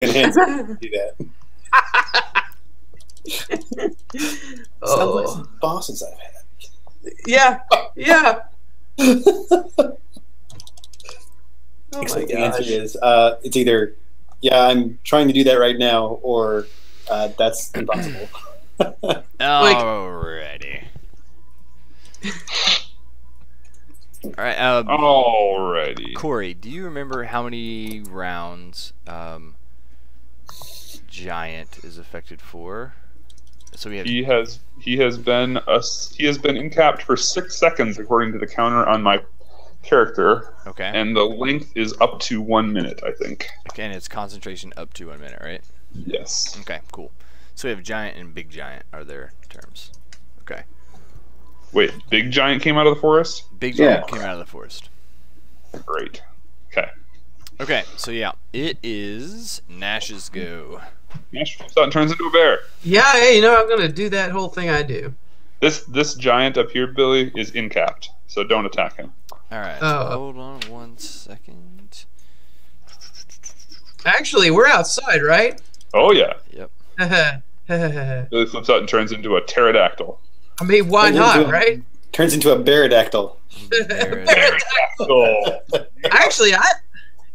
hands do that. Sounds like some bosses I've had. Yeah, yeah. Oh my The answer gosh. is it's either I'm trying to do that right now, or that's impossible. Alrighty. Alright, Alrighty. Corey, do you remember how many rounds Giant is affected for? So we have He has been incapped for 6 seconds according to the counter on my character. okay. And the length is up to 1 minute, I think. Okay, and it's concentration up to 1 minute, right? Yes. Okay, cool. So we have Giant and Big Giant are their terms. Okay. Wait, Big Giant came out of the forest? Big Giant came out of the forest. Great. Okay. Okay, so yeah, it is Nash's go. Nash flips out and turns into a bear. Yeah, hey, you know I'm gonna do that whole thing I do. This giant up here, Billy, is incapped, so don't attack him. Alright, Oh. so hold on 1 second. Actually, we're outside, right? Oh yeah. Yep. I Billy flips out and turns into a pterodactyl. mean, why not, right? Turns into a pterodactyl. There it is. Oh, Actually, I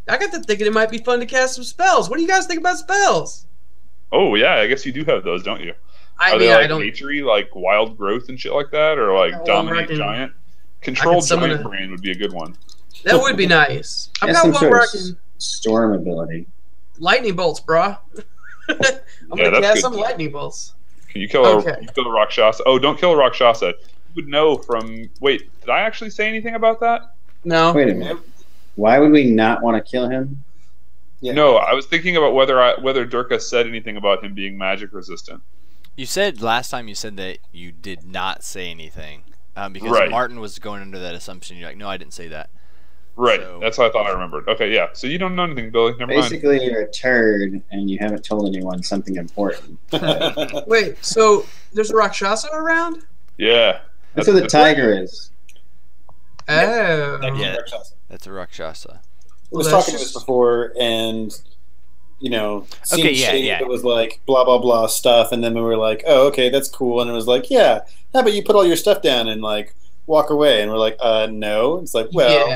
got to thinking it might be fun to cast some spells. What do you guys think about spells? oh yeah, I guess you do have those, don't you? I Are mean, they I like don't. naturey, like wild growth and shit like that, or like Oh, I dominate reckon- giant? Control summon giant a- brain would be a good one. That would be nice. I've Has got some one sort where I of can storm ability. lightning bolts, brah. I'm Yeah, gonna that's cast good. some lightning bolts. Can you kill Okay. a Rakshasa? Oh, don't kill a Rakshasa. You would know from. Wait, did I actually say anything about that? No. Wait a minute. Why would we not want to kill him? Yeah. No, I was thinking about whether Durka said anything about him being magic resistant. You said last time you said that you did not say anything because Right. Martin was going under that assumption. You're like, no, I didn't say that. Right, So- that's what I thought I remembered. Okay, yeah. So you don't know anything, Billy. Never mind. Basically, you're a turd and you haven't told anyone something important. Wait, so there's a Rakshasa around? Yeah. That's what the tiger is. Oh. Yeah. Rakshasa. That's a Rakshasa. I was Well, talking to that's this before, and seemed Okay, yeah, shady yeah. that it was like blah blah blah stuff, and then we were like, oh, okay, that's cool, and it was like, yeah, how about you put all your stuff down and like walk away, and we're like, no, it's like, well,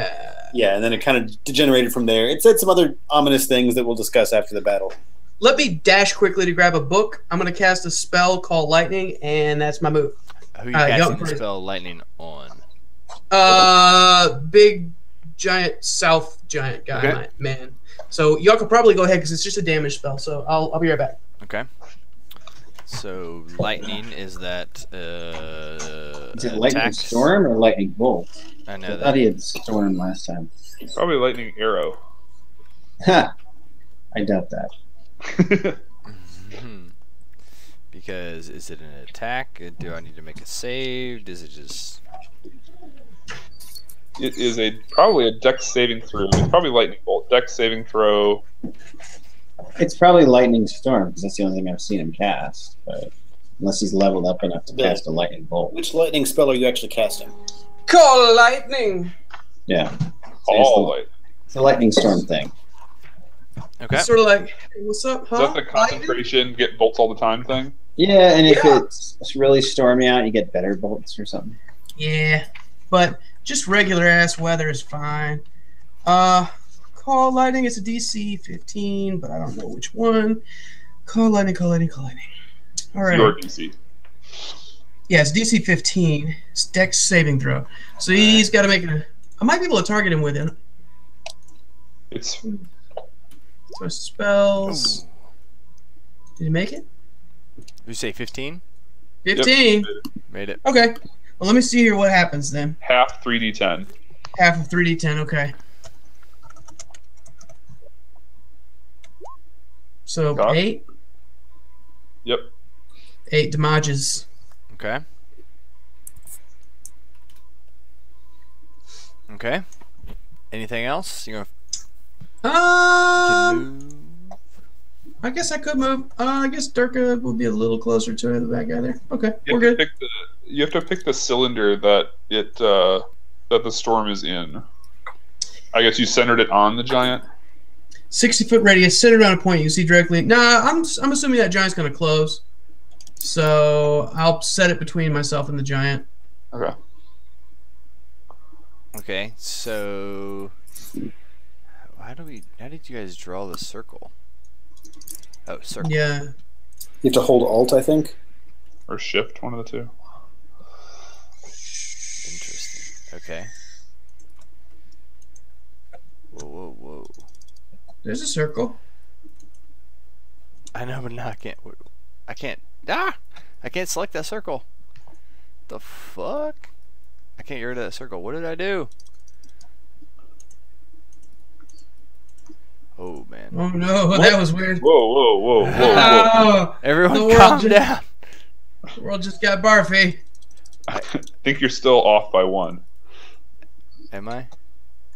yeah, and then it kind of degenerated from there. It said some other ominous things that we'll discuss after the battle. Let me dash quickly to grab a book. I'm going to cast a spell called Lightning, and that's my move. Who you Young casting the person. spell lightning on? Big, giant, south giant guy, Okay. man. So y'all could probably go ahead because it's just a damage spell. So I'll be right back. Okay. So lightning is that Is it lightning attack? storm or lightning bolt? I I know thought that. he had storm last time. Probably lightning arrow. Ha! I doubt that. Mhm. Because is it an attack? Do I need to make a save? Does it just? It is probably a dex saving throw. It's probably lightning bolt. Dex saving throw. It's probably lightning storm because that's the only thing I've seen him cast. But unless he's leveled up enough to cast a lightning bolt. Which lightning spell are you actually casting? Call lightning. Yeah. So All light. it's a lightning storm thing. Okay. It's sort of like, hey, what's up, huh? Is that the Lightning? concentration, get bolts all the time thing? Yeah, and if Yeah. it's really stormy out, you get better bolts or something. Yeah, but just regular ass weather is fine. Call lightning. It's a DC 15, but I don't know which one. Call lightning. Call lightning. Call lightning. All right. Your DC. Yeah, it's DC 15. It's Dex saving throw. So he's got to make it. I might be able to target him with it. It's So spells. Ooh. Did he make it? You say 15? 15. Made it. Okay. Well, let me see here what happens then. half 3d10. Half of 3d10. Okay. So Got it. 8. Yep. 8 damages. Okay. Okay. Anything else? You can move. I guess I could move. I guess Durka would be a little closer to the bad guy there. Okay, You we're have to good. pick you have to pick the cylinder that that the storm is in. I guess you centered it on the giant. 60-foot radius, centered on a point you can see directly. Nah, I'm assuming that giant's going to close. So I'll set it between myself and the giant. Okay. Okay, so how did you guys draw the circle? Oh, circle. Yeah. You have to hold Alt, I think. Or Shift, one of the two. Interesting. Okay. Whoa. There's a circle. I know, but now I can't. I can't select that circle. The fuck? I can't get rid of that circle. What did I do? Oh man. Oh no, that was weird. Whoa. Oh, Everyone calm down. The world just got barfy. I think you're still off by 1. Am I?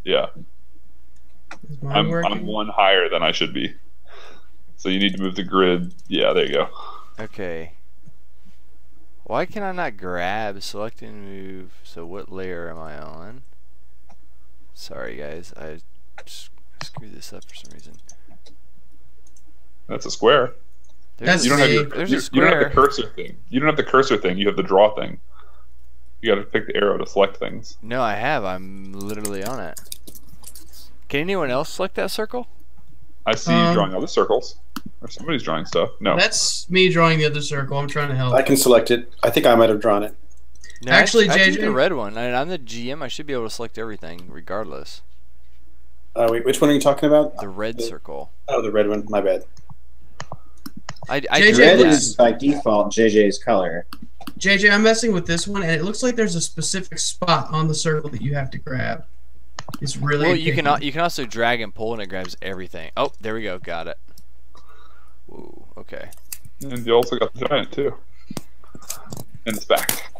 Yeah. Is mine working? I'm 1 higher than I should be. So you need to move the grid. Yeah, there you go. Okay. Why can I not grab, select and move? So what layer am I on? Sorry guys, I screwed this up for some reason. That's a square. That's you don't have there's you, a you square. don't have the cursor thing. You don't have the cursor thing. You have the draw thing. You got to pick the arrow to select things. No, I have. I'm literally on it. Can anyone else select that circle? I see you drawing other circles. Or somebody's drawing stuff. No. That's me drawing the other circle. I'm trying to help. I can select it. I think I might have drawn it. No, Actually, I did JJ the red one. I'm the GM. I should be able to select everything, regardless. Wait, which one are you talking about? The red circle. Oh, the red one. My bad. I JJ, drew Red that. is by default JJ's color. JJ, I'm messing with this one, and it looks like there's a specific spot on the circle that you have to grab. It's really Well, you picky. can also drag and pull, and it grabs everything. Oh, there we go. Got it. Whoa. Okay. And you also got the giant too. And it's back.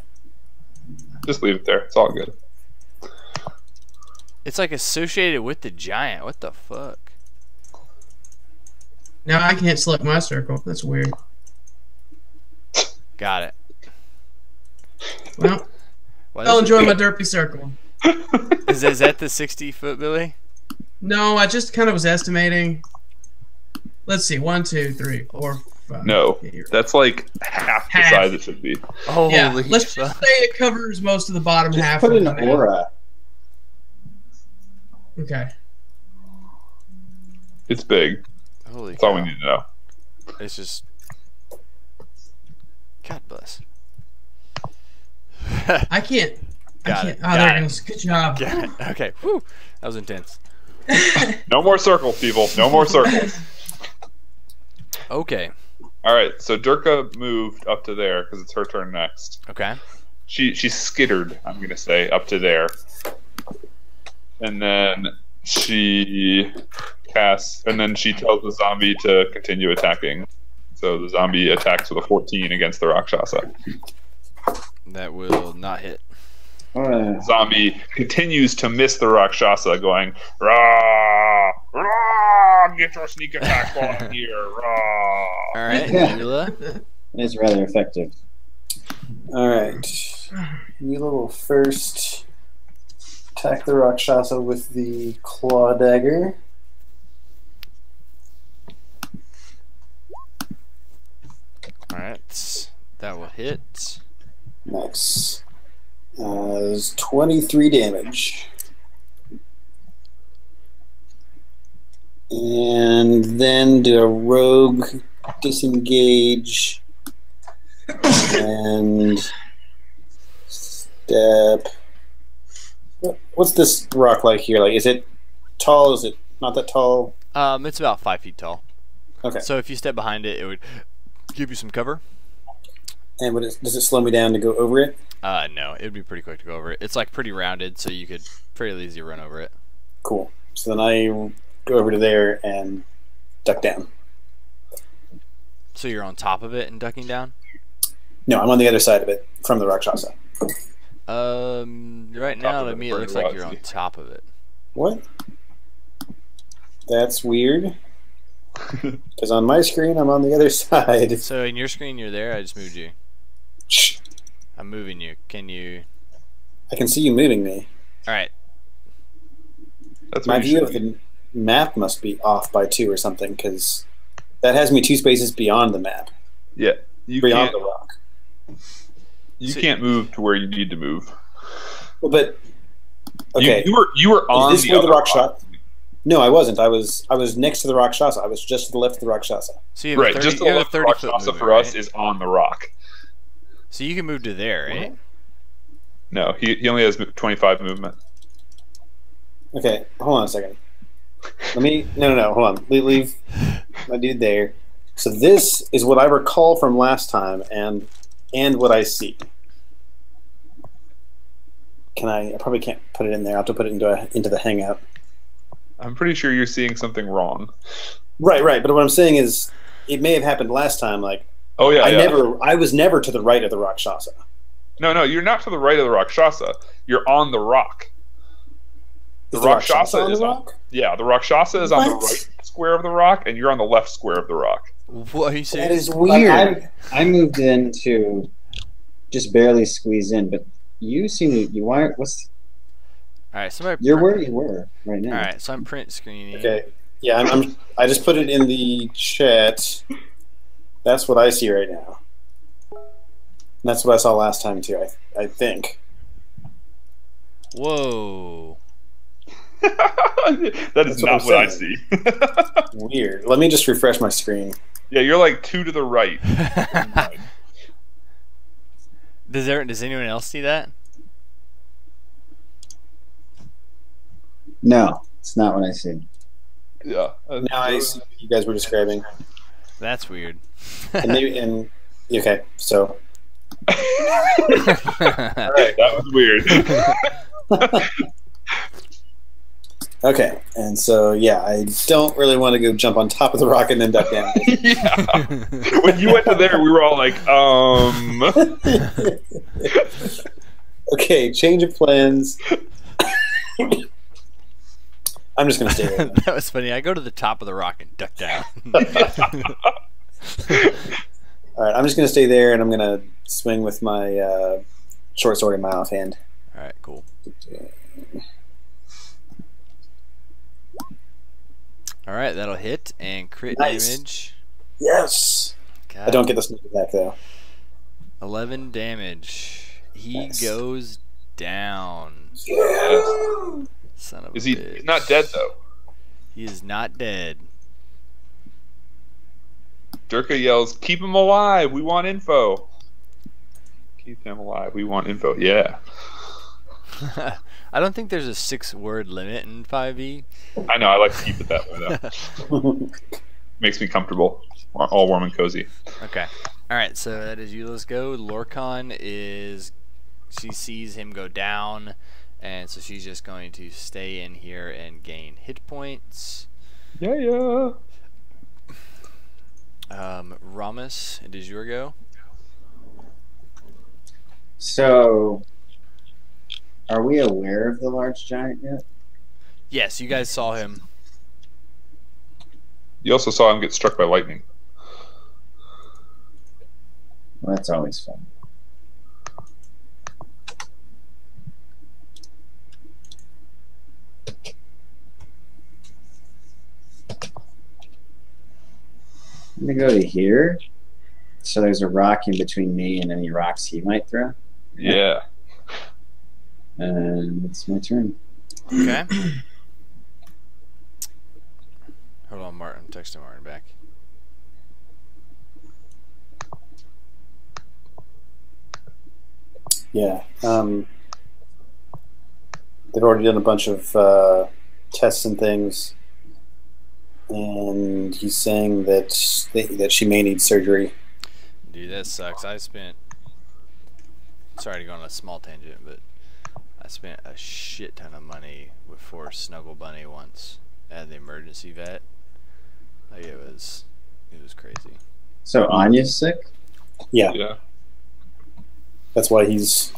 Just leave it there. It's all good. It's like associated with the giant. What the fuck? Now I can't select my circle. That's weird. Got it. Well, Why I'll does enjoy my derpy circle. Is that the 60-foot, Billy? No, I just kind of was estimating. Let's see. 1, 2, 3, 4, 5. No. Yeah, you're right. That's like half the Half. size it should be. Holy Yeah, let's just fuck. say it covers most of the bottom Just half. put of an the map. aura. Okay. It's big. Holy That's all we cow. need to know. It's just... God bless. I can't. Got I it, can't. Oh, got there it. it goes. Good job. Got it. Okay. Whew. That was intense. No more circles, people. No more circles. Okay. All right. So Durka moved up to there because it's her turn next. Okay. She skittered. I'm gonna say up to there, and then she casts, and then she tells the zombie to continue attacking. So the zombie attacks with a 14 against the Rakshasa. That will not hit. Zombie continues to miss the Rakshasa, going, "Rah! Rah! Get your sneak attack on here! Rah!" All right, Yeah. Nebula. It's rather effective. All right. Mila will first attack the Rakshasa with the claw dagger. All right, that will hit. Nice. Is 23 damage. And then do a rogue disengage and step. What's this rock like here? Like, is it tall? Is it not that tall? It's about 5 feet tall. Okay. So if you step behind it, it would give you some cover. And does it slow me down to go over it? No, it would be pretty quick to go over it. It's like pretty rounded, so you could fairly easily run over it. Cool. So then I go over to there and duck down. So you're on top of it and ducking down? No, I'm on the other side of it from the Rakshasa. Right now to me it looks like you're on top of it. What? That's weird. Because on my screen, I'm on the other side. So in your screen, you're there. I just moved you. Shh. I'm moving you. Can you? I can see you moving me. All right. That's My what you view should of map must be off by 2 or something, because that has me 2 spaces beyond the map. Yeah, you beyond can't, the rock. You can't move to where you need to move. Well, but okay, you were on the rock shot. No, I wasn't. I was next to the Rakshasa. I was just to the left of the Rakshasa. So you have right, 30, just to the left of the Rakshasa for us is on the rock. So you can move to there, right? What? No, he only has 25 movement. Okay, hold on a second. No, hold on. Leave my dude there. So this is what I recall from last time, and what I see. I probably can't put it in there. I have to put it into the Hangout. I'm pretty sure you're seeing something wrong. Right. But what I'm saying is, it may have happened last time. Like, oh yeah, I was never to the right of the Rakshasa. No, you're not to the right of the Rakshasa. You're on the rock. The Rakshasa is on. Yeah, the Rakshasa is on the right square of the rock, and you're on the left square of the rock. What are you saying? That is weird. I moved in to just barely squeeze in, but you seem to. You are. What's? All right, somebody. You're where you were right now. All right, so I'm print screening. Okay. Yeah, I just put it in the chat. That's what I see right now. And that's what I saw last time too. I think. Whoa. That is not what I see. Weird. Let me just refresh my screen. Yeah, you're like 2 to the right. Does anyone else see that? No, it's not what I see. Yeah. Now I see what you guys were describing. That's weird. Okay, so. All right, that was weird. Okay, and so yeah, I don't really want to go jump on top of the rock and then duck down. Yeah. When you went to there, we were all like, Okay, change of plans. I'm just gonna stay there. That was funny. I go to the top of the rock and duck down. All right, I'm just gonna stay there, and I'm gonna swing with my short sword in my offhand. All right, cool. All right, that'll hit and crit damage. Yes. God. I don't get the sneak attack though. 11 damage. He goes down. Yeah. Son of a Is he bitch. not dead though? He is not dead. Durka yells, "Keep him alive! We want info." Keep him alive. We want info. Yeah. I don't think there's a 6-word limit in 5e. I know. I like to keep it that way though. Makes me comfortable. All warm and cozy. Okay. All right. So that is Eula's go. Lorcan is. She sees him go down, and so she's just going to stay in here and gain hit points. Yeah. Ramus, it is your go. So, are we aware of the large giant yet? Yes, you guys saw him. You also saw him get struck by lightning. Well, that's always fun. I'm gonna go to here. So there's a rock in between me and any rocks he might throw. Yeah. And it's my turn. Okay. Hold on, Martin. I'm texting Martin back. Yeah. They've already done a bunch of tests and things, and he's saying that she may need surgery. Dude, that sucks. Sorry to go on a small tangent, but I spent a shit ton of money for Snuggle Bunny once at the emergency vet. Like it was crazy. So Anya's sick? Yeah. That's why he's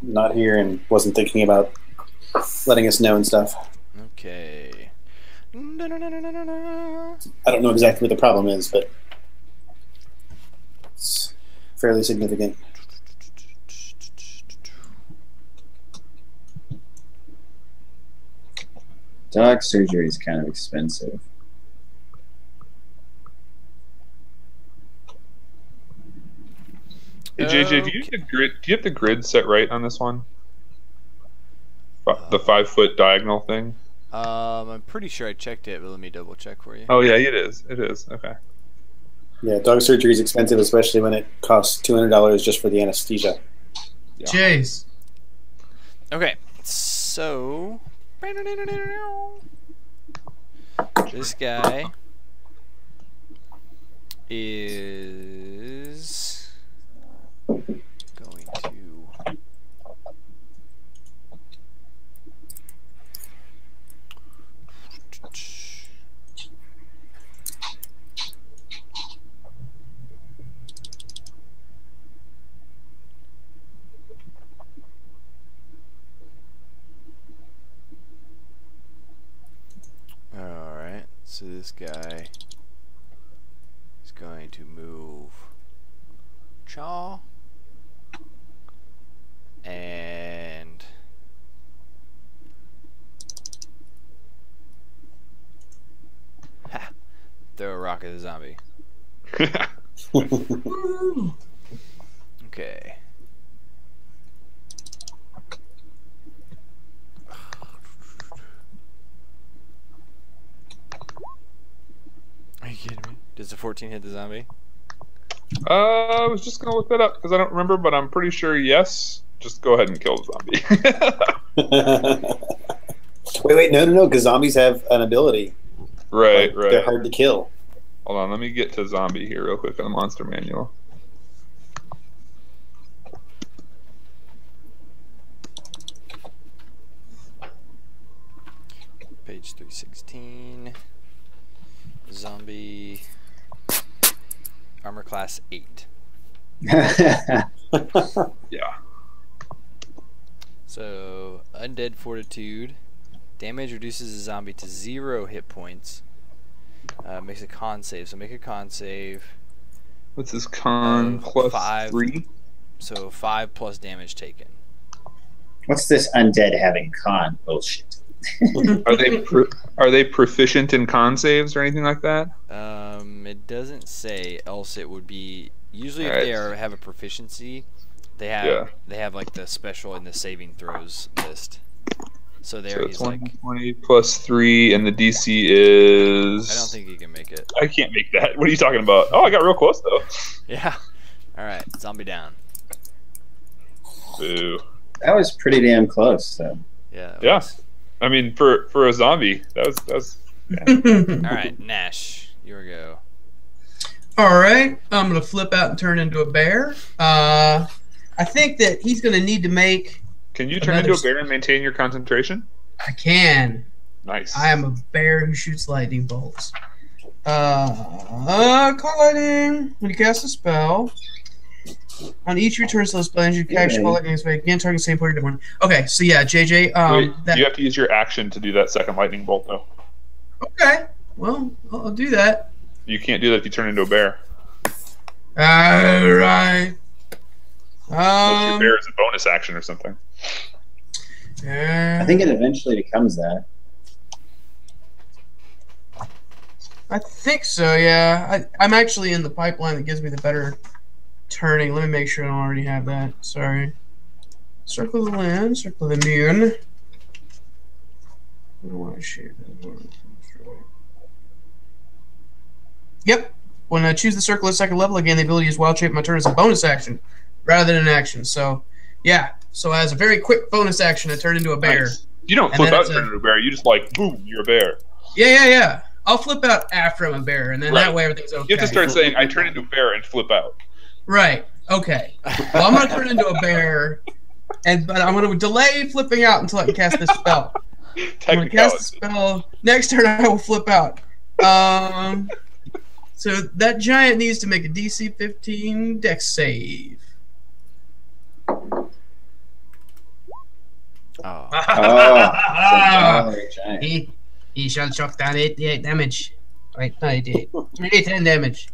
not here and wasn't thinking about letting us know and stuff. Okay. I don't know exactly what the problem is, but it's fairly significant. Dog surgery is kind of expensive. Hey JJ, do you have the grid set right on this one? The 5 foot diagonal thing. I'm pretty sure I checked it, but let me double check for you. Oh yeah, it is. It is. Okay. Yeah, dog surgery is expensive, especially when it costs $200 just for the anesthesia. Yeah. Jeez. Okay, so this guy is going to Alright, so this guy is going to move Chaw and throw a rock at the zombie. Okay. Are you kidding me? Does the 14 hit the zombie? I was just gonna look that up because I don't remember, but I'm pretty sure yes. Just go ahead and kill the zombie. Wait, no, because zombies have an ability. Right. They're hard to kill. Hold on, let me get to zombie here real quick on the monster manual. Page 316. Zombie. Armor class 8. Yeah. So, Undead Fortitude. Damage reduces a zombie to 0 hit points. Makes a con save. So make a con save. What's this con? Plus 5. 3? So 5 plus damage taken. What's this undead having con bullshit? Are they proficient in con saves or anything like that? It doesn't say. Else it would be usually if Alright. they have a proficiency, they have like the special in the saving throws list. So there So he's 20, like. 20 plus 3, and the DC is. I don't think he can make it. I can't make that. What are you talking about? Oh, I got real close though. Yeah. All right, zombie down. Boo. That was pretty damn close, though. Yeah. Yeah. I mean, for a zombie, that was. Yeah. All right, Nash, your go. All right, I'm gonna flip out and turn into a bear. I think that he's gonna need to make. Can you turn into a bear and maintain your concentration? I can. Nice. I am a bear who shoots lightning bolts. Call lightning. When you cast a spell, on each return to the spell, you cast call lightning. Again, target the same point you're doing. Okay, so yeah, JJ. Wait, you have to use your action to do that second lightning bolt, though. Okay, well, I'll do that. You can't do that if you turn into a bear. All right. Unless your bear is a bonus action or something. I think it eventually becomes that. I think so, yeah. I'm actually in the pipeline that gives me the better turning. Let me make sure I don't already have that. Sorry. Circle the land, circle the moon. I don't want to shave that one. Yep. When I choose the circle at second level, again, the ability to use wild shape my turn as a bonus action rather than an action. So, yeah. So as a very quick bonus action, I turn into a bear. Nice. You don't flip out and turn into a bear. You just like, boom, you're a bear. Yeah. I'll flip out after I'm a bear, and then that way everything's okay. You have to start saying, I turn into a bear and flip out. Right. Okay. Well, I'm going to turn into a bear, but I'm going to delay flipping out until I can cast this spell. I'm going to cast the spell. Next turn, I will flip out. So that giant needs to make a DC 15 Dex save. He shall shock down 88 damage. Right, not 88. 10 damage.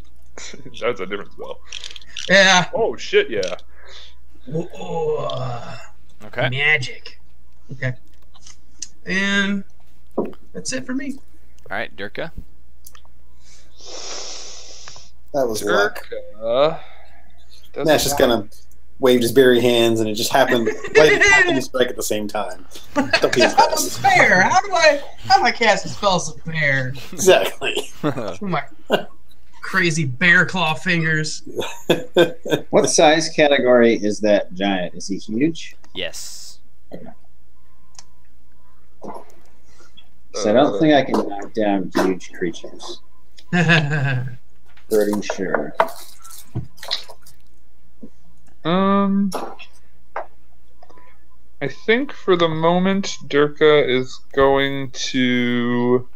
That's a different spell. Yeah. Oh, shit, yeah. Ooh. Okay. Magic. Okay. And That's it for me. All right, Durka. That was luck. Nash just kind of waved his berry hands, and it just happened. To strike at the same time. Don't be I'm a bear. How do I cast a spell as a bear? Exactly. With my crazy bear claw fingers. What size category is that giant? Is he huge? Yes. Okay. So I don't think I can knock down huge creatures. Pretty sure. I think for the moment, Durka is going to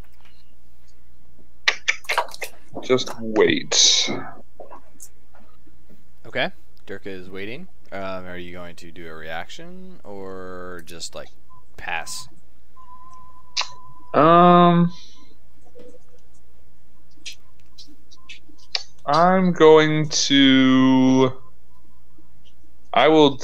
just wait. Okay, Durka is waiting. Are you going to do a reaction or just like pass? I'm going to. I will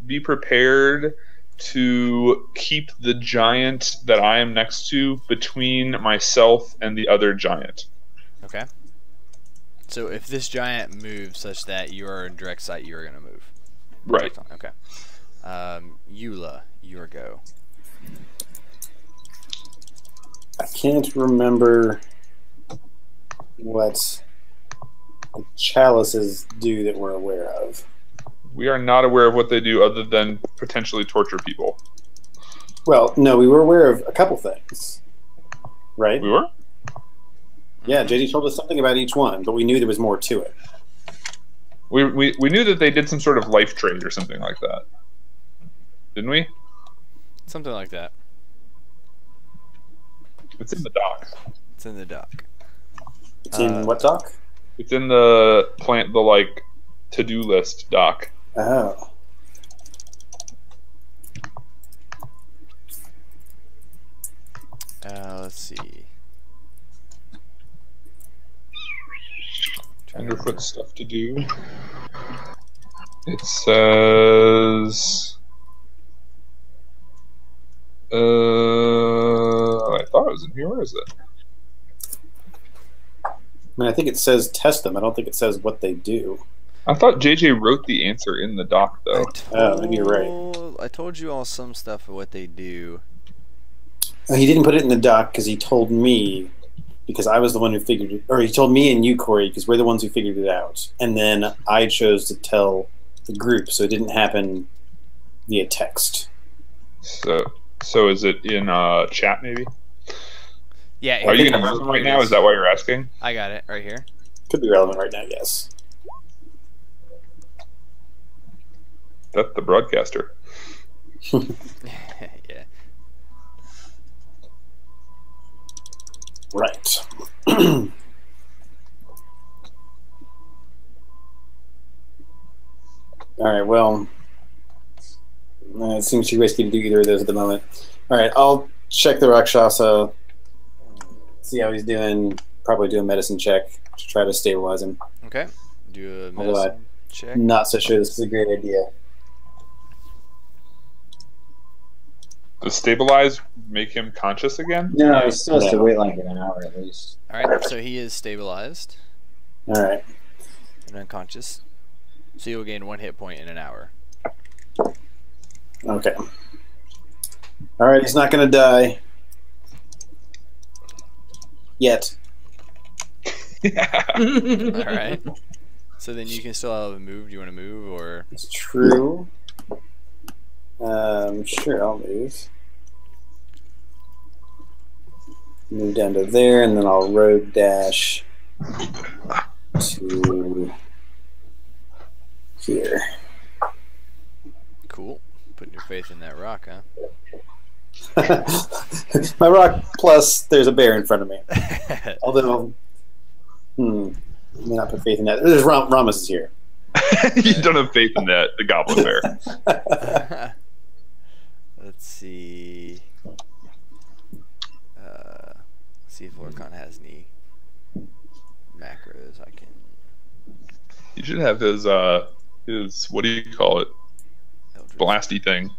be prepared to keep the giant that I am next to between myself and the other giant. Okay. So if this giant moves such that you are in direct sight, you are going to move. Right. Okay. Eula, your go. I can't remember what the chalices do that we're aware of. We are not aware of what they do other than potentially torture people. Well, no, we were aware of a couple things, right? We were? Yeah, JD told us something about each one, but we knew there was more to it. We knew that they did some sort of life trade or something like that. Didn't we? Something like that. It's in the doc. It's in the doc. It's in what doc? It's in the to-do list doc. Oh. Let's see. Tenderfoot stuff to do. It says... I thought it was in here. Where is it? I mean, I think it says test them. I don't think it says what they do. I thought JJ wrote the answer in the doc, though. Maybe you're right. I told you all some stuff of what they do. He didn't put it in the doc because he told me, because I was the one who figured it, or he told me and you, Corey, because we're the ones who figured it out. And then I chose to tell the group, so it didn't happen via text. So is it in chat, maybe? Yeah. Are you going to have them right now? Is that why you're asking? I got it right here. Could be relevant right now, yes. That's the broadcaster. Yeah. Right. All right, well, it seems too risky to do either of those at the moment. All right, I'll check the Rakshasa, see how he's doing, probably do a medicine check to try to stabilize him. Okay. Do a medicine check. Not so sure this is a great idea. Does stabilize make him conscious again? No, he still has to wait like an hour at least. Alright, so he is stabilized. Alright. And unconscious. So you'll gain 1 hit point in an hour. Okay. Alright, he's not going to die. Yet. Alright. So then you can still have a move. Do you want to move, or? It's true. Sure, I'll move. Move down to there, and then I'll road dash to here. Cool. Putting your faith in that rock, huh? My rock, plus there's a bear in front of me. Although, I may not put faith in that. There's Ramus is here. You don't have faith in that, the goblin bear. Let's see. See if Lorcan has any macros I can. You should have his what do you call it? blasty thing.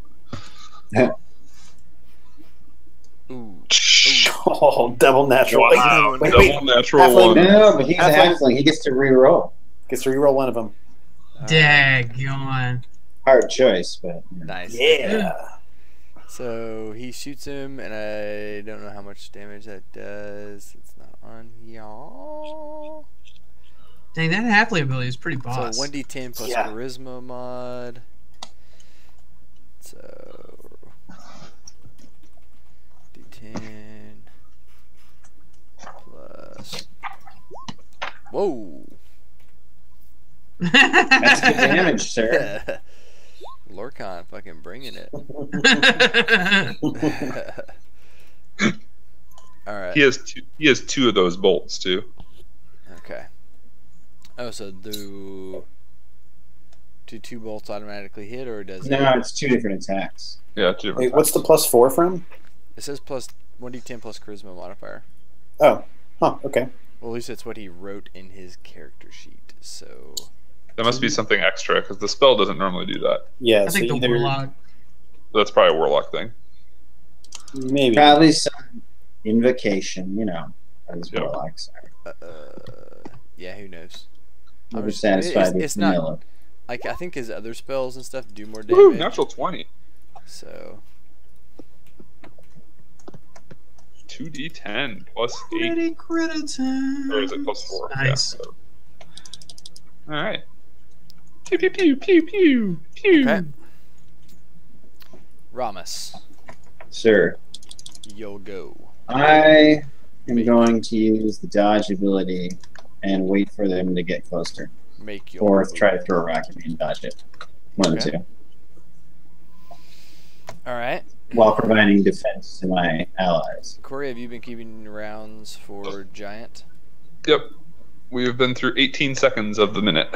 Ooh. Oh, double natural. Wow, Wait, double natural Halfling. one. No, but he's a Halfling. halfling. He gets to re-roll. Gets to reroll one of them. Daggone. Hard choice, but Nice. Yeah. So he shoots him, and I don't know how much damage that does. It's not on y'all. Dang, that halfling ability is pretty boss. So 1d10 plus Yeah. charisma mod. So d10 plus. Whoa. that's good damage, sir. Lorcan fucking bringing it. All right. He has two of those bolts too. Okay. Oh, so do two bolts automatically hit, or does No, it's two different attacks. Yeah, two. Wait, what's the +4 from? it says plus 1d10 plus charisma modifier? Oh. Huh, okay. Well, at least it's what he wrote in his character sheet. So That must be something extra because the spell doesn't normally do that. Yeah, I think so the either, warlock. That's probably a warlock thing. maybe. Probably some invocation, you know, as Yep. warlocks are. yeah, who knows? I'm Never just- satisfied with it's not vanilla. like I think his other spells and stuff do more Woo, damage. natural 20. So 2d10 plus 8. Pretty critical. Or is it plus 4? Nice. Yeah. All right. Pew pew pew pew pew pew. okay. Ramus, Sir, you'll go. I am going to use the dodge ability and wait for them to get closer. Make your Or move. try to throw a rock at me and dodge it. One of the Okay. two. All right. While providing defense to my allies. Corey, have you been keeping rounds for Giant? Yep. We have been through 18 seconds of the minute.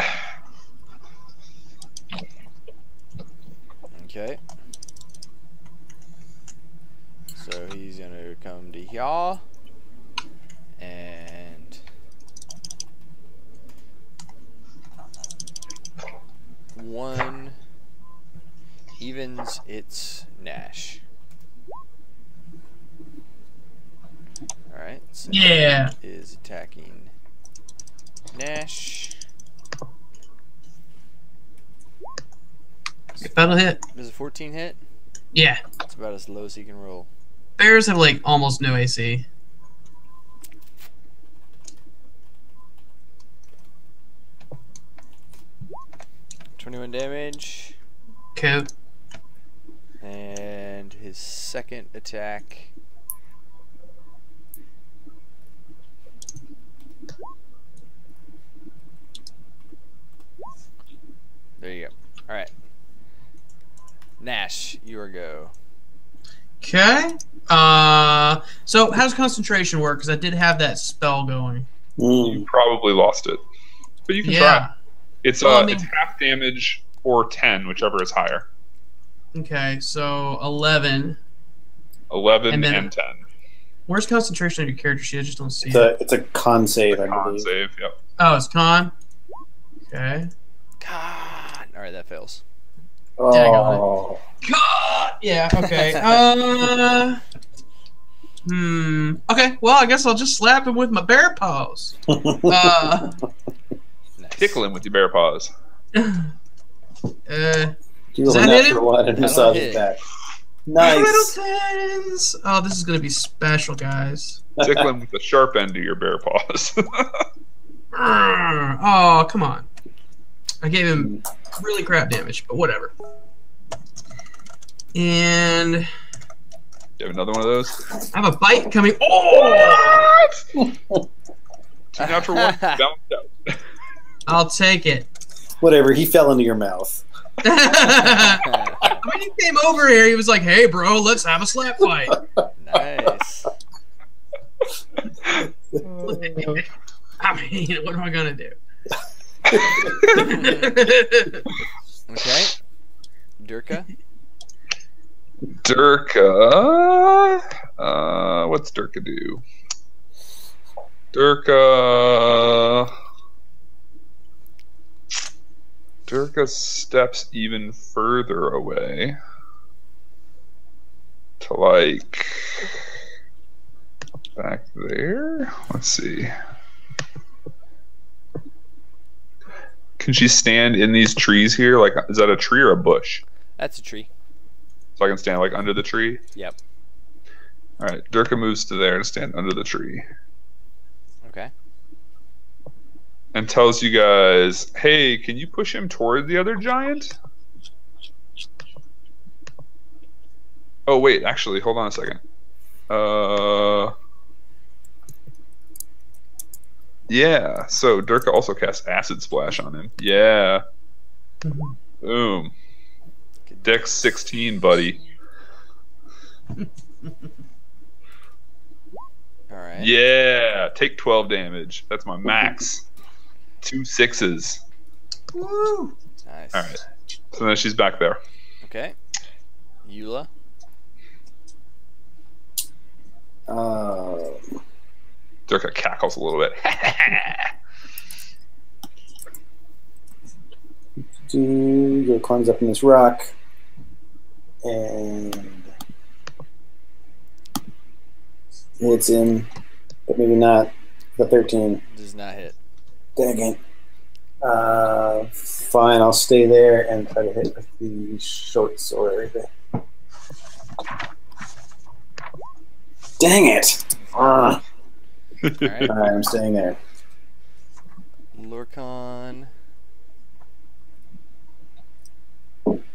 Okay. So he's gonna come to here and one evens its Nash. Alright, so Yeah. that is attacking Nash. That'll hit. Does a 14 hit? Yeah. It's about as low as he can roll. Bears have like almost no AC. $21 damage. Coat. And his second attack. There you go. Alright. Nash, you are go. Okay. So how does concentration work? Because I did have that spell going. You probably lost it. But you can try. Yeah. It's Well, I mean- it's half damage or 10, whichever is higher. Okay, so 11. 11 And and, then- 10. Where's concentration on your character sheet? I just don't see It's it. it's a con save, I Con believe. save, yep. Oh, it's con. Okay. God. Alright, that fails. Oh. God. Yeah. Okay. Okay. Well, I guess I'll just slap him with my bear paws. Nice. Tickle him with your bear paws. You Does roll that a hit natural one and That'll massage hit. his back. Nice. Middletons. Oh, this is gonna be special, guys. Tickle him with the sharp end of your bear paws. Oh, come on. I gave him really crap damage, but whatever. And You have another one of those? I have a bite coming. Oh! Two natural ones balanced out. I'll take it. Whatever, he fell into your mouth. When he came over here, he was like, "Hey, bro, let's have a slap fight." Nice. I mean, what am I gonna do? Okay. Durka. Durka. What's Durka do? Durka. Durka steps even further away to like back there. Let's see. Can she stand in these trees here? Like, is that a tree or a bush? That's a tree. So I can stand like under the tree? Yep. All right, Durka moves to there to stand under the tree. Okay. And tells you guys, hey, can you push him toward the other giant? Oh, wait, actually, hold on a second. Yeah, so Durka also casts Acid Splash on him. Yeah. Boom. Dex 16, buddy. Alright. Yeah, take 12 damage. That's my max. 2 6s. Woo! Nice. Alright. So then she's back there. Okay. Eula. Durka cackles a little bit. Go climbs up in this rock and hits him, but maybe not. The 13 does not hit. Dang it. Fine, I'll stay there and try to hit with the short sword. Dang it! Alright. Alright, I'm staying there. Lorcan. Right.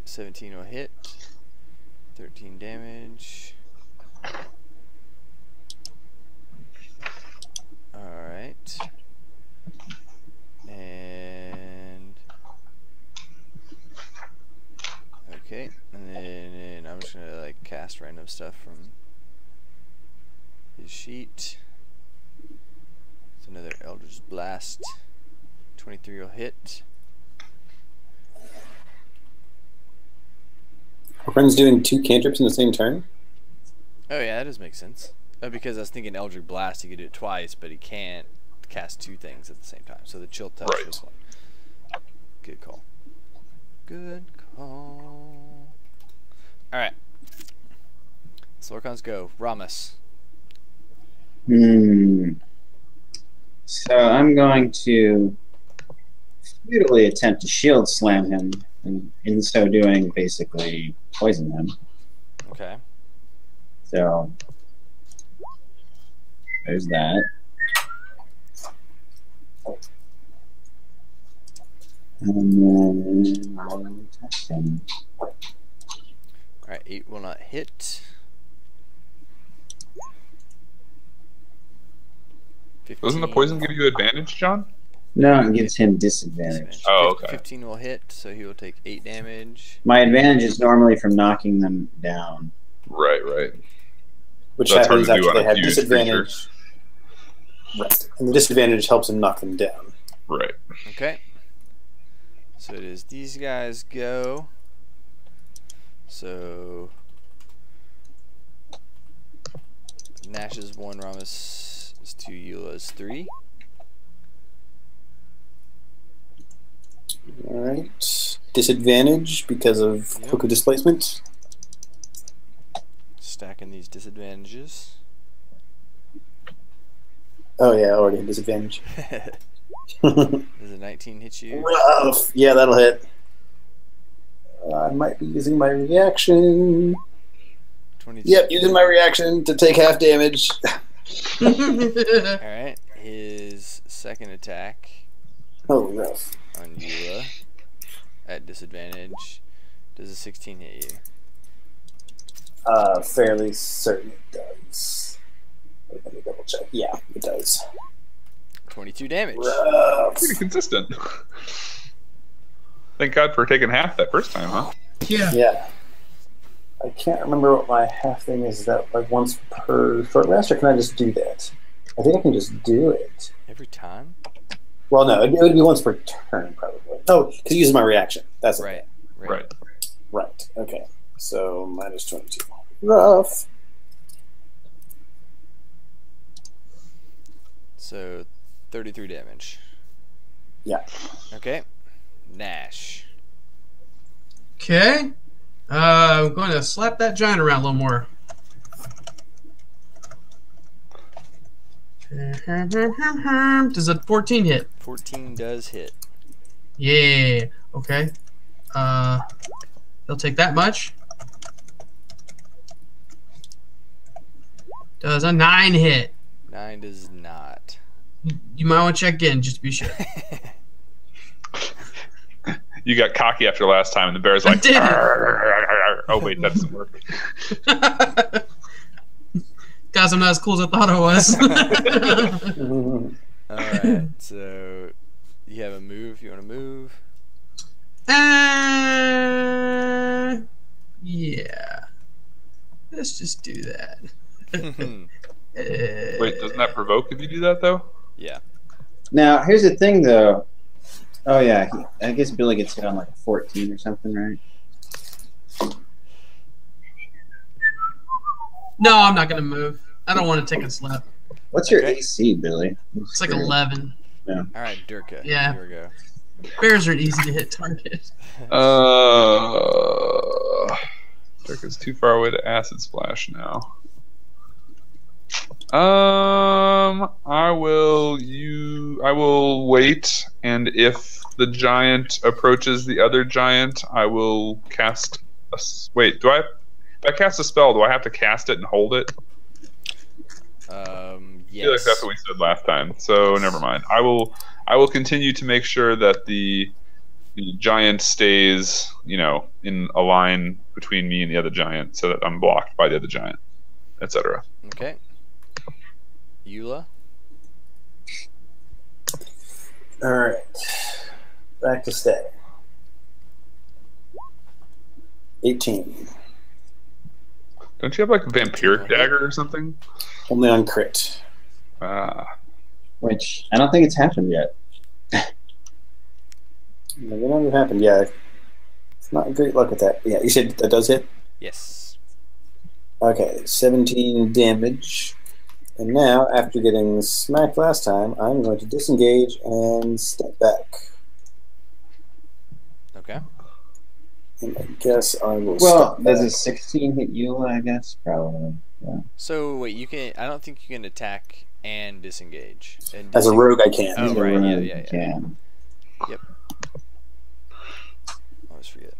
$17 will hit. 13 damage. Alright. And okay, and then I'm just gonna like cast random stuff from his sheet. It's another Eldritch Blast. 23 will hit. Our friend's doing 2 cantrips in the same turn? Oh yeah, that does make sense. Because I was thinking Eldritch Blast, he could do it twice, but he can't cast 2 things at the same time. So the Chill Touch was one. Good call. Good call. Alright. So Lorcans go. Ramus. So I'm going to futilely attempt to shield slam him, and in so doing, basically poison him. Okay. So there's that. And then I'll attack him. Alright, 8 will not hit. 15. Doesn't the poison give you advantage, John? No, it gives him disadvantage. Oh, okay. 15 will hit, so he will take 8 damage. My advantage is normally from knocking them down. Right, right. Which That's hard happens to do after on they a have huge disadvantage. Right. And the disadvantage helps him knock them down. Right. Okay. So it is these guys go. So Nash is 1, Ramus is 2, Eula is 3. Alright. Disadvantage because of Hook of Displacement. Stacking these disadvantages. Oh yeah, I already had disadvantage. Does a 19 hit you? Rough. Yeah, that'll hit. I might be using my reaction. 22. Yep, using my reaction to take half damage. Alright, his second attack Oh, rough. on Eula at disadvantage. Does a 16 hit you? Fairly certain it does. Wait, let me double check. Yeah, it does. 22 damage. Rough. Pretty consistent. Thank God for taking half that first time, huh? Yeah. Yeah. I can't remember what my half thing is. Is that like once per short rest, or can I just do that? I think I can just do it. Every time? Well, no, it would be once per turn, probably. Oh, because it uses my reaction. That's Right. okay. Right. Right. Okay. So minus 22. Rough. So 33 damage. Yeah. Okay. Nash. Okay. I'm going to slap that giant around a little more. Does a 14 hit? 14 does hit. Yeah. Okay. He'll take that much. Does a 9 hit? 9 does not. You might want to check in just to be sure. You got cocky after last time, and the bear's like, did. oh wait, that doesn't work. Guys, I'm not as cool as I thought I was. Alright, so you have a move. You want to move? Yeah. Let's just do that. Wait, doesn't that provoke if you do that, though? Yeah. Now, here's the thing, though. Oh, yeah. I guess Billy gets hit on like a 14 or something, right? No, I'm not going to move. I don't want to take a slap. What's your AC, Billy? It's like 11. Yeah. Alright, Durka. Yeah. Here we go. Bears are an easy to hit target. Durka's too far away to Acid Splash now. I will wait, and if the giant approaches the other giant, I will cast a... Wait, if I cast a spell, do I have to cast it and hold it? Yes. I feel like that's what we said last time, so never mind. I will continue to make sure that the giant stays, in a line between me and the other giant, so that I'm blocked by the other giant, etc. Okay. Eula? Alright. Back to stay. 18. Don't you have like a vampiric dagger or something? Only on crit. Which, I don't think it's happened yet. It never happened. Yeah. It's not great luck with that. Yeah, you said that does hit? Yes. Okay, 17 damage. And now, after getting smacked last time, I'm going to disengage and step back. Okay. And I guess I will Well, step does back. a 16 hit you, I guess? Probably. Yeah. So, wait, I don't think you can attack and disengage. As a rogue, I can. Oh, right, yeah. Can. Yep. I always forget.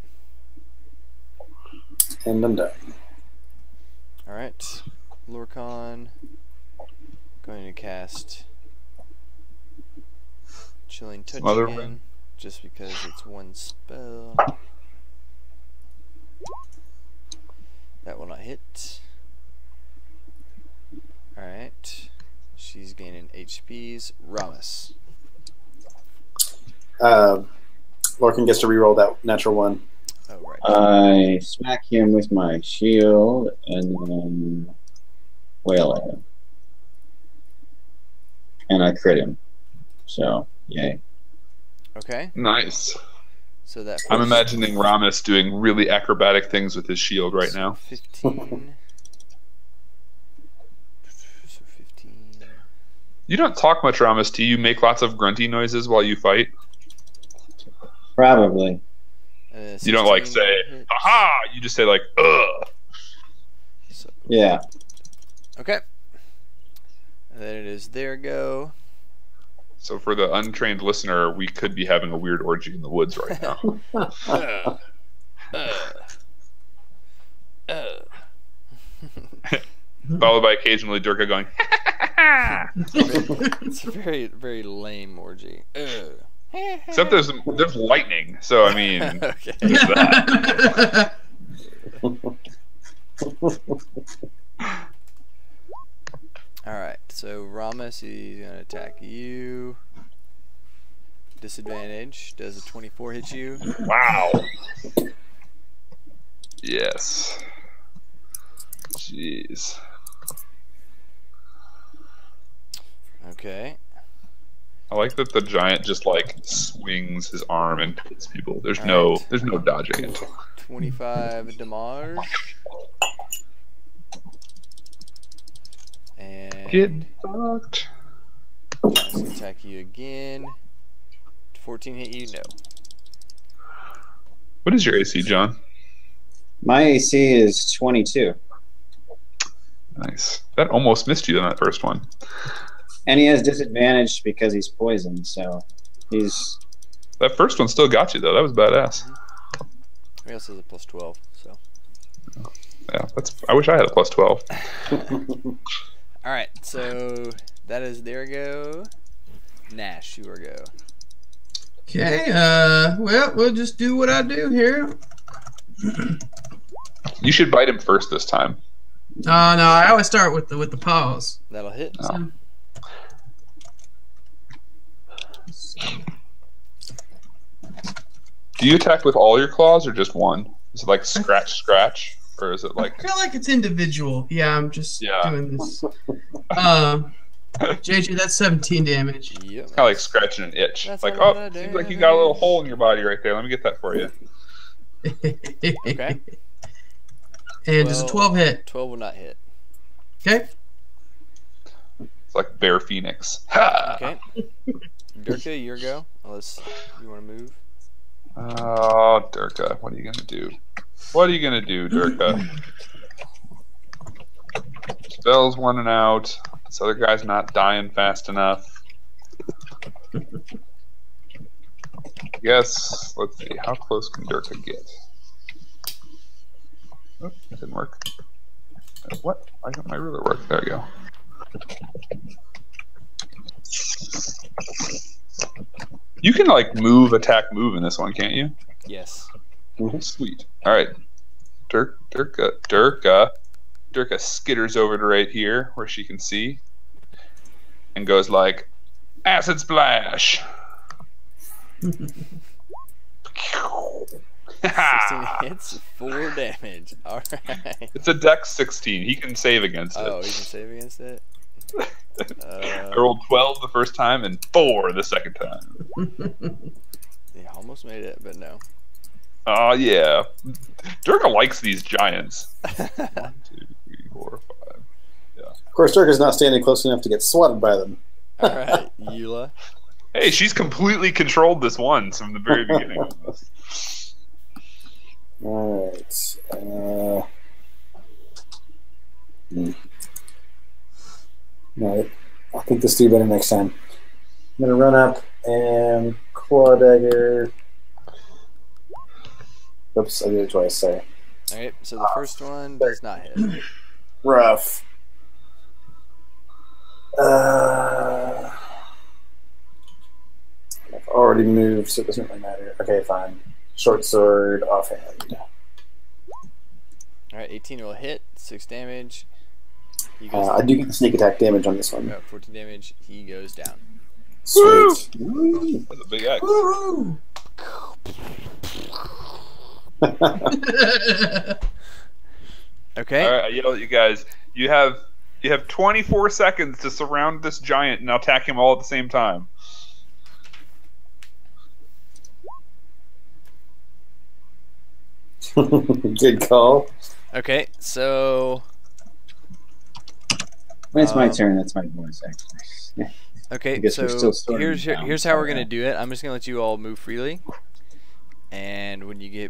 And I'm done. Alright. Lorcan. Going to cast Chilling Touch Smother again, Ring. just because it's one spell. That will not hit. Alright. She's gaining HPs. Ramus. Lorcan gets to reroll that natural one. Oh, right. I smack him with my shield and then wail at him. And I crit him. So, yay. Okay. Nice. So that I'm first- imagining Ramus doing really acrobatic things with his shield right now. 15. So 15. You don't talk much, Ramus. Do you make lots of grunty noises while you fight? Probably. You don't like 16 say, hits. aha! You just say like, ugh. So, Yeah. okay. And then it is their go. So for the untrained listener, we could be having a weird orgy in the woods right now. Followed by occasionally Durka going, It's a very, very lame orgy. except there's lightning. So I mean, Okay. there's that. Alright, so Ramus is going to attack you. Disadvantage. Does a 24 hit you? Wow. Yes. Jeez. Okay. I like that the giant just like swings his arm and hits people. There's All no right. dodging it. 25 damage. And Get fucked. let's attack you again. 14 hit you? No. What is your AC, John? My AC is 22. Nice. That almost missed you on that first one. And he has disadvantage because he's poisoned, so he's... That first one still got you, though. That was badass. He also has a plus 12, so. Yeah, I wish I had a plus 12. Alright, so that is there go. Nash, you are go. Okay, well, we'll just do what I do here. You should bite him first this time. No, I always start with the paws. That'll hit. Oh. Do you attack with all your claws or just one? Is it like scratch, or is it like? I feel like it's individual. Yeah, I'm just doing this. JJ, that's 17 damage. Yep. It's kind of like scratching an itch. That's Like, a lot oh, of seems like you got a little hole in your body right there. Let me get that for you. Okay. And does a 12 hit? 12 will not hit. Okay. It's like Bear Phoenix. Ha! Okay. Durka, your go. Unless you want to move. Oh, Durka, what are you gonna do? What are you gonna do, Durka? Spell's running out. This other guy's not dying fast enough. Yes, let's see. How close can Durka get? Oh, that didn't work. What? Why don't my ruler work? There we go. You can like move, attack, move in this one, can't you? Yes. Sweet. All right. Durka skitters over to right here where she can see and goes like, acid splash. 16 hits, 4 damage. All right. It's a dex 16. He can save against it. Oh, he can save against it? I rolled 12 the first time and 4 the second time. Yeah, almost made it, but no. Oh, yeah. Durka likes these giants. 1, 2, 3, 4, 5. Yeah. Of course, Durka's not standing close enough to get swatted by them. All right, Eula. Hey, she's completely controlled this one from the very beginning of this. All right. Right. I think this do better next time. I'm gonna run up and claw dagger. Oops, I did it twice. Sorry. All right, so the first one does not hit. Rough. I've already moved, so it doesn't really matter. Okay, fine. Short sword, offhand. All right, 18 will hit, 6 damage. He goes I do get the sneak attack damage on this one. 14 damage. He goes down. Sweet. That's a big X. Woo! Okay. All right, I yell at you guys. You have 24 seconds to surround this giant and attack him all at the same time. Good call. Okay, so When it's my turn, that's my bonus action. okay, guess we're so still here's starting here's down, how we're so, gonna do it. I'm just gonna let you all move freely, and when you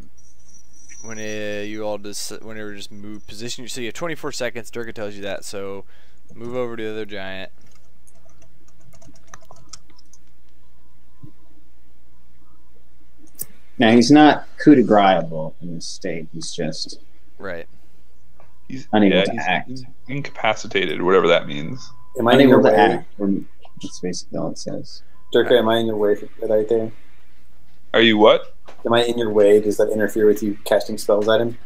all just whenever just move position. So you have 24 seconds. Durka tells you that. So move over to the other giant. Now, he's not coup de grace-able in this state. He's just Right. He's unable to act. Incapacitated, whatever that means. Am I in your Unable to way? act. That's basically all it says. Durka, am I in your way right there? Are you what? Am I in your way? Does that interfere with you casting spells at him?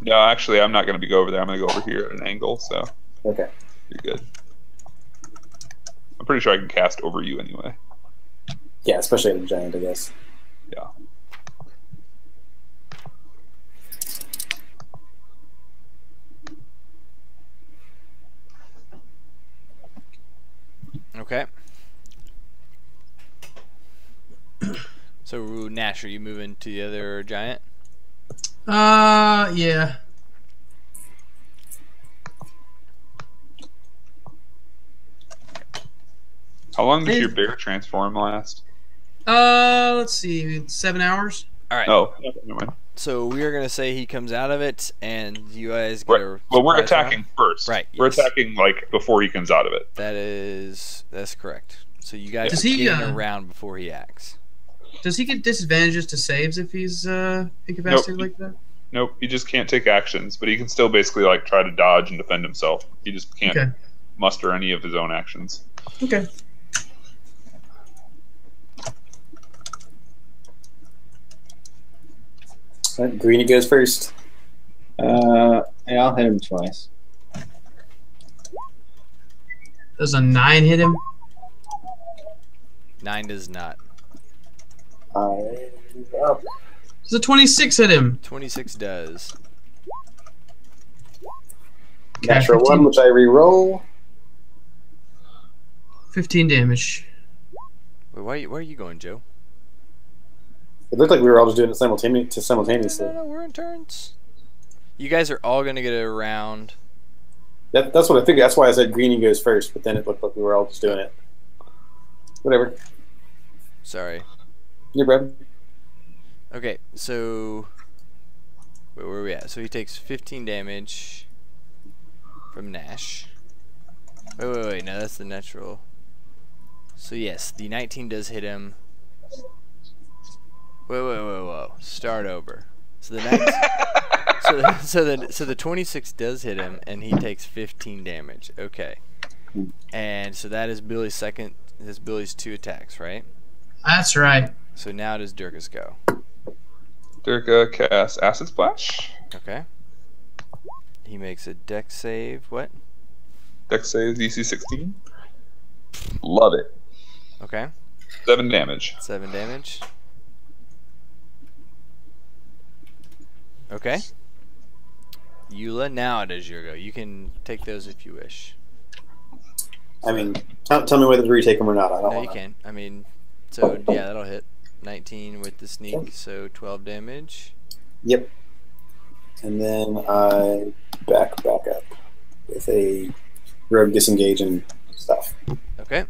No, actually, I'm not going to go over there. I'm going to go over here at an angle, so Okay. you're good. I'm pretty sure I can cast over you anyway. Yeah, especially at a giant, I guess. Yeah. Okay. So Nash, are you moving to the other giant? Yeah. How long does your bear transform last? Let's see, 7 hours. All right. Oh, never mind. So we are gonna say he comes out of it, and you guys get a Well, we're surprise attacking round. first. Right. We're yes. attacking like before he comes out of it. That's correct. So you guys Does are he, getting around before he acts. Does he get disadvantages to saves if he's incapacitated like that? Nope, he just can't take actions, but he can still basically like try to dodge and defend himself. He just can't muster any of his own actions. Okay. Greenie goes first. I'll hit him twice. Does a 9 hit him? 9 does not. Does a 26 hit him? 26 does. Natural 15. 1, which I re-roll. 15 damage. Wait, where are you going, Joe? It looked like we were all just doing it simultaneously. No, we're in turns. You guys are all gonna get a round. That's what I figured. That's why I said Greenie goes first, but then it looked like we were all just doing it. Whatever. Sorry. You're Brad. Okay, so where are we at? So he takes 15 damage from Nash. Wait. No, that's the natural. So yes, the 19 does hit him. Whoa. Start over. So the 19, so the 26 does hit him, and he takes 15 damage. Okay. And so that is Billy's second. That's Billy's 2 attacks, right? That's right. So now does Durkus go? Durka casts Acid Splash. Okay. He makes a dex save. What? Dex save DC 16. Love it. Okay. 7 damage. 7 damage. Okay. Eula, now it is your go. You can take those if you wish. I mean, tell me whether to retake them or not. I don't No, know. you can. I mean, so yeah, that'll hit. 19 with the sneak, so 12 damage. Yep. And then I back up with a rogue disengage and stuff. Okay.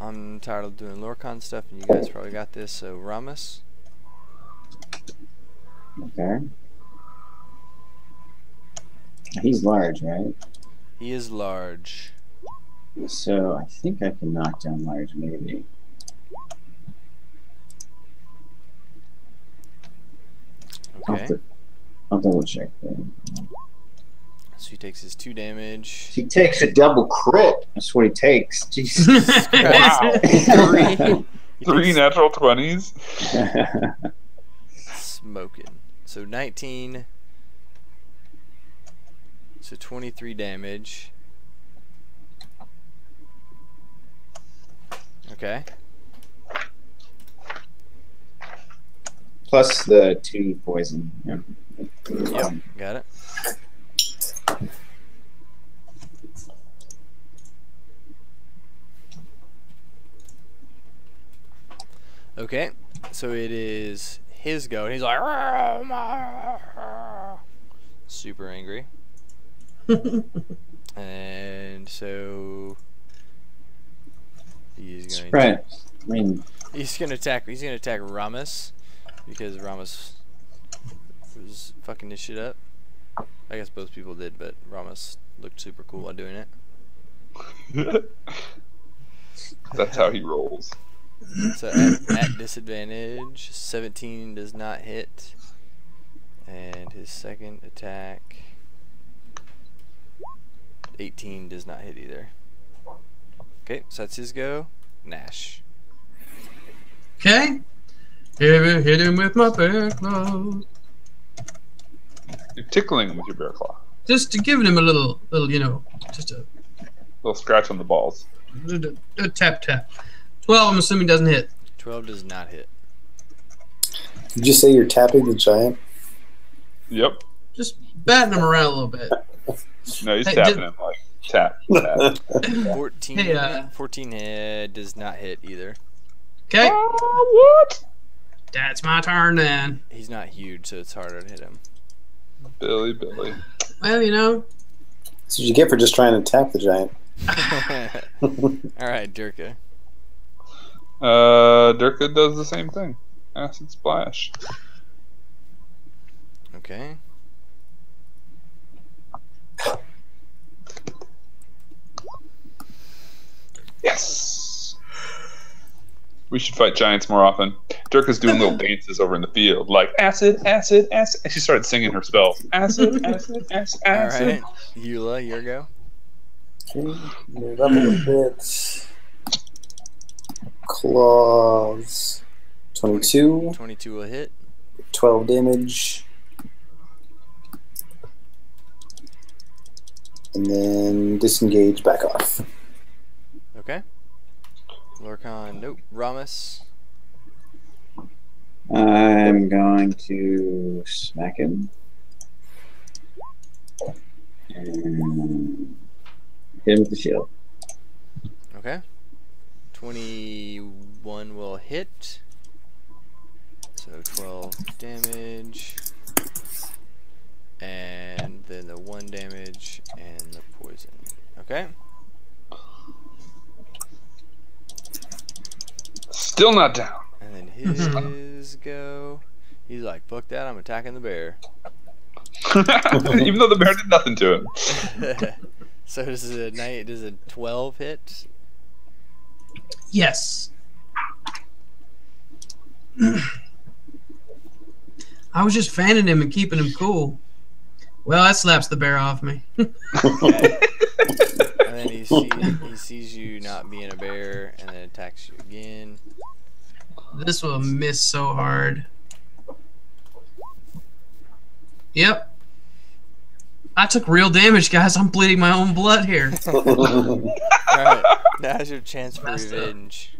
I'm tired of doing Lorcon stuff, and you guys probably got this. So Ramus. Okay. He's large, right? He is large. So I think I can knock down large, maybe. Okay. I'll double check that. So he takes his 2 damage. He takes a double crit. That's what he takes. Jesus. Wow. 3 natural 20s. Smoking. So 19. So 23 damage. Okay. Plus the 2 poison. Yeah. Yep, got it. Okay, so it is his go, and he's like, super angry. And so he's going. Right. I mean, He's gonna attack Ramus because Ramus was fucking this shit up. I guess both people did, but Ramus looked super cool while doing it. That's how he rolls. So at disadvantage, 17 does not hit, and his second attack, 18 does not hit either. Okay, so that's his go. Nash. Okay. Hit him with my bear claw. You're tickling him with your bear claw. Just to give him a little, you know, just a Little scratch on the balls. tap. 12, I'm assuming, doesn't hit. 12 does not hit. Did you say you're tapping the giant? Yep. Just batting him around a little bit. No, he's Hey, tapping did- him like tap. 14, Hey, 14 does not hit either. Okay. What? That's my turn then. He's not huge, so it's harder to hit him. Billy. Well, you know. That's what you get for just trying to tap the giant. All right, Durka. Durka does the same thing. Acid Splash. Okay. Yes. We should fight giants more often. Durka's doing little dances over in the field, like acid. And she started singing her spell. Acid. All right, Eula, your go. Move up a bit. Claws. 22. 22 will hit. 12 damage. And then disengage, back off. Okay. Lorcan, nope. Ramus. I'm going to smack him. And hit him with the shield. Okay. 21 will hit. So 12 damage. And then the 1 damage and the poison. Okay. Still not down. And then his go. He's like, fuck that, I'm attacking the bear. Even though the bear did nothing to him. So does a 12 hit? Yes. I was just fanning him and keeping him cool. Well, that slaps the bear off me. Okay. And then he sees you not being a bear and then attacks you again. This will miss so hard. Yep. I took real damage, guys. I'm bleeding my own blood here. Alright, now's your chance for revenge.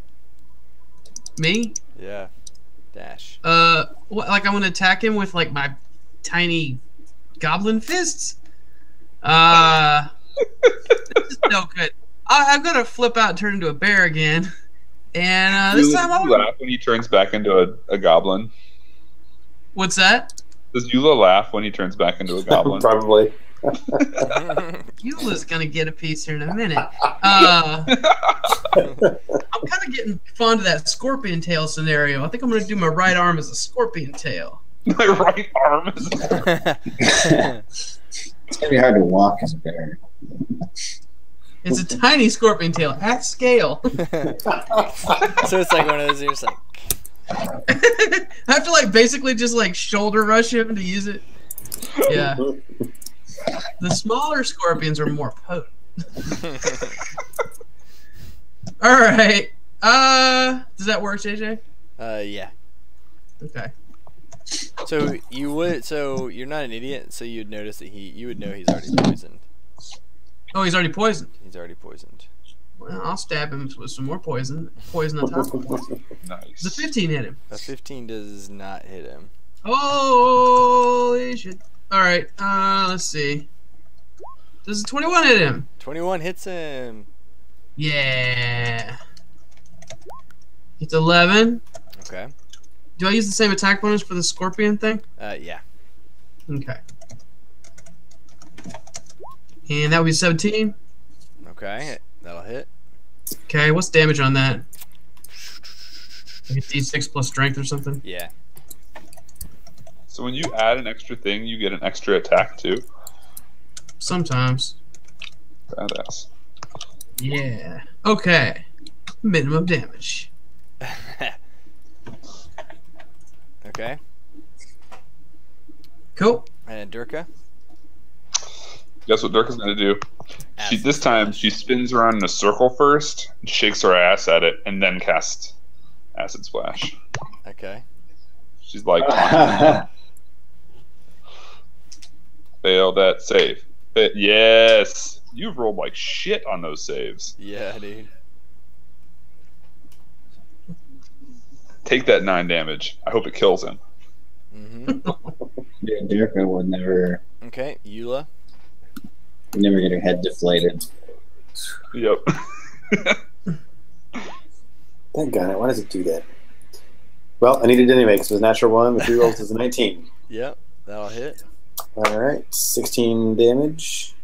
Me? Yeah. Dash. What, like I'm gonna attack him with like my tiny goblin fists? This is no good. I'm gonna flip out and turn into a bear again. And this time I'll laugh when he turns back into a goblin. What's that? Does Eula laugh when he turns back into a goblin? Probably. Eula's gonna get a piece here in a minute. I'm kind of getting fond of that scorpion tail scenario. I think I'm gonna do my right arm as a scorpion tail. My right arm. It's gonna be hard to walk as a bear. It's a tiny scorpion tail at scale. So it's like one of those, you're just like... I have to like basically just like shoulder rush him to use it. Yeah. The smaller scorpions are more potent. All right. Does that work, JJ? Yeah. Okay. So you're not an idiot, so you'd notice that you would know he's already poisoned. Oh, he's already poisoned. He's already poisoned. Well, I'll stab him with some more poison. Poison on top of poison. Nice. Does a 15 hit him? A 15 does not hit him. Holy shit. Alright, let's see. Does a 21 hit him? 21 hits him. Yeah. It's 11. Okay. Do I use the same attack bonus for the scorpion thing? Yeah. Okay. And that would be 17. Okay, that'll hit. Okay, what's damage on that? Like a d6 plus strength or something? Yeah. So when you add an extra thing, you get an extra attack too. Sometimes. Badass. Yeah. Okay. Minimum damage. Okay. Cool. And Durka? Guess what Durka's gonna do? This time she spins around in a circle first, shakes her ass at it, and then casts Acid Splash. Okay. She's like, fail that save. Yes! You've rolled like shit on those saves. Yeah, dude. Take that 9 damage. I hope it kills him. Mm-hmm. Yeah, Durka would never Okay, Eula. get her head deflated. Yep. Thank God, why does it do that? Well, I need it anyway because it was a natural 1. The 3 rolls is a 19. Yep, that'll hit. All right, 16 damage.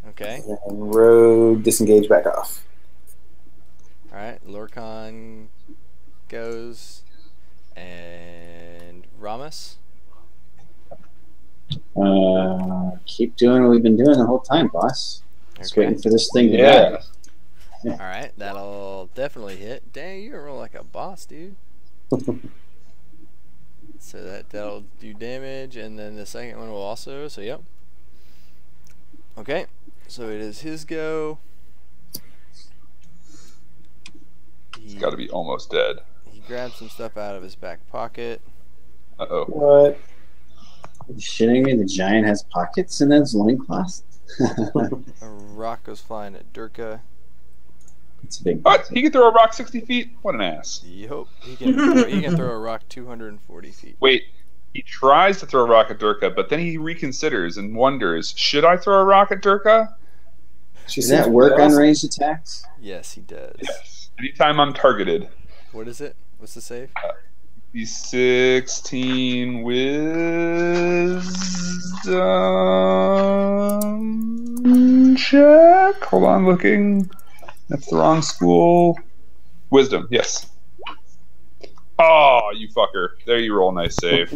Okay. And Rogue disengage back off. All right, Lorcan goes, and Ramos. Keep doing what we've been doing the whole time, boss. Just Okay. waiting for this thing to Yeah. die. All right, that'll definitely hit. Dang, you roll like a boss, dude. So that'll do damage, and then the second one will also. So yep. Okay, so it is his go. He's got to be almost dead. He grabs some stuff out of his back pocket. Uh-oh. What? Are you shitting me? The giant has pockets in his loincloth? A rock goes flying at Durka. It's a big. What? He can throw a rock 60 feet? What an ass. Yup. He can throw a rock 240 feet. Wait, he tries to throw a rock at Durka, but then he reconsiders and wonders, should I throw a rock at Durka? Does that work on ranged attacks? Yes, he does. Yes. Anytime I'm targeted. What is it? What's the save? The 16 wisdom check. Hold on, looking. That's the wrong school. Wisdom, yes. Oh, you fucker. There you roll a nice save.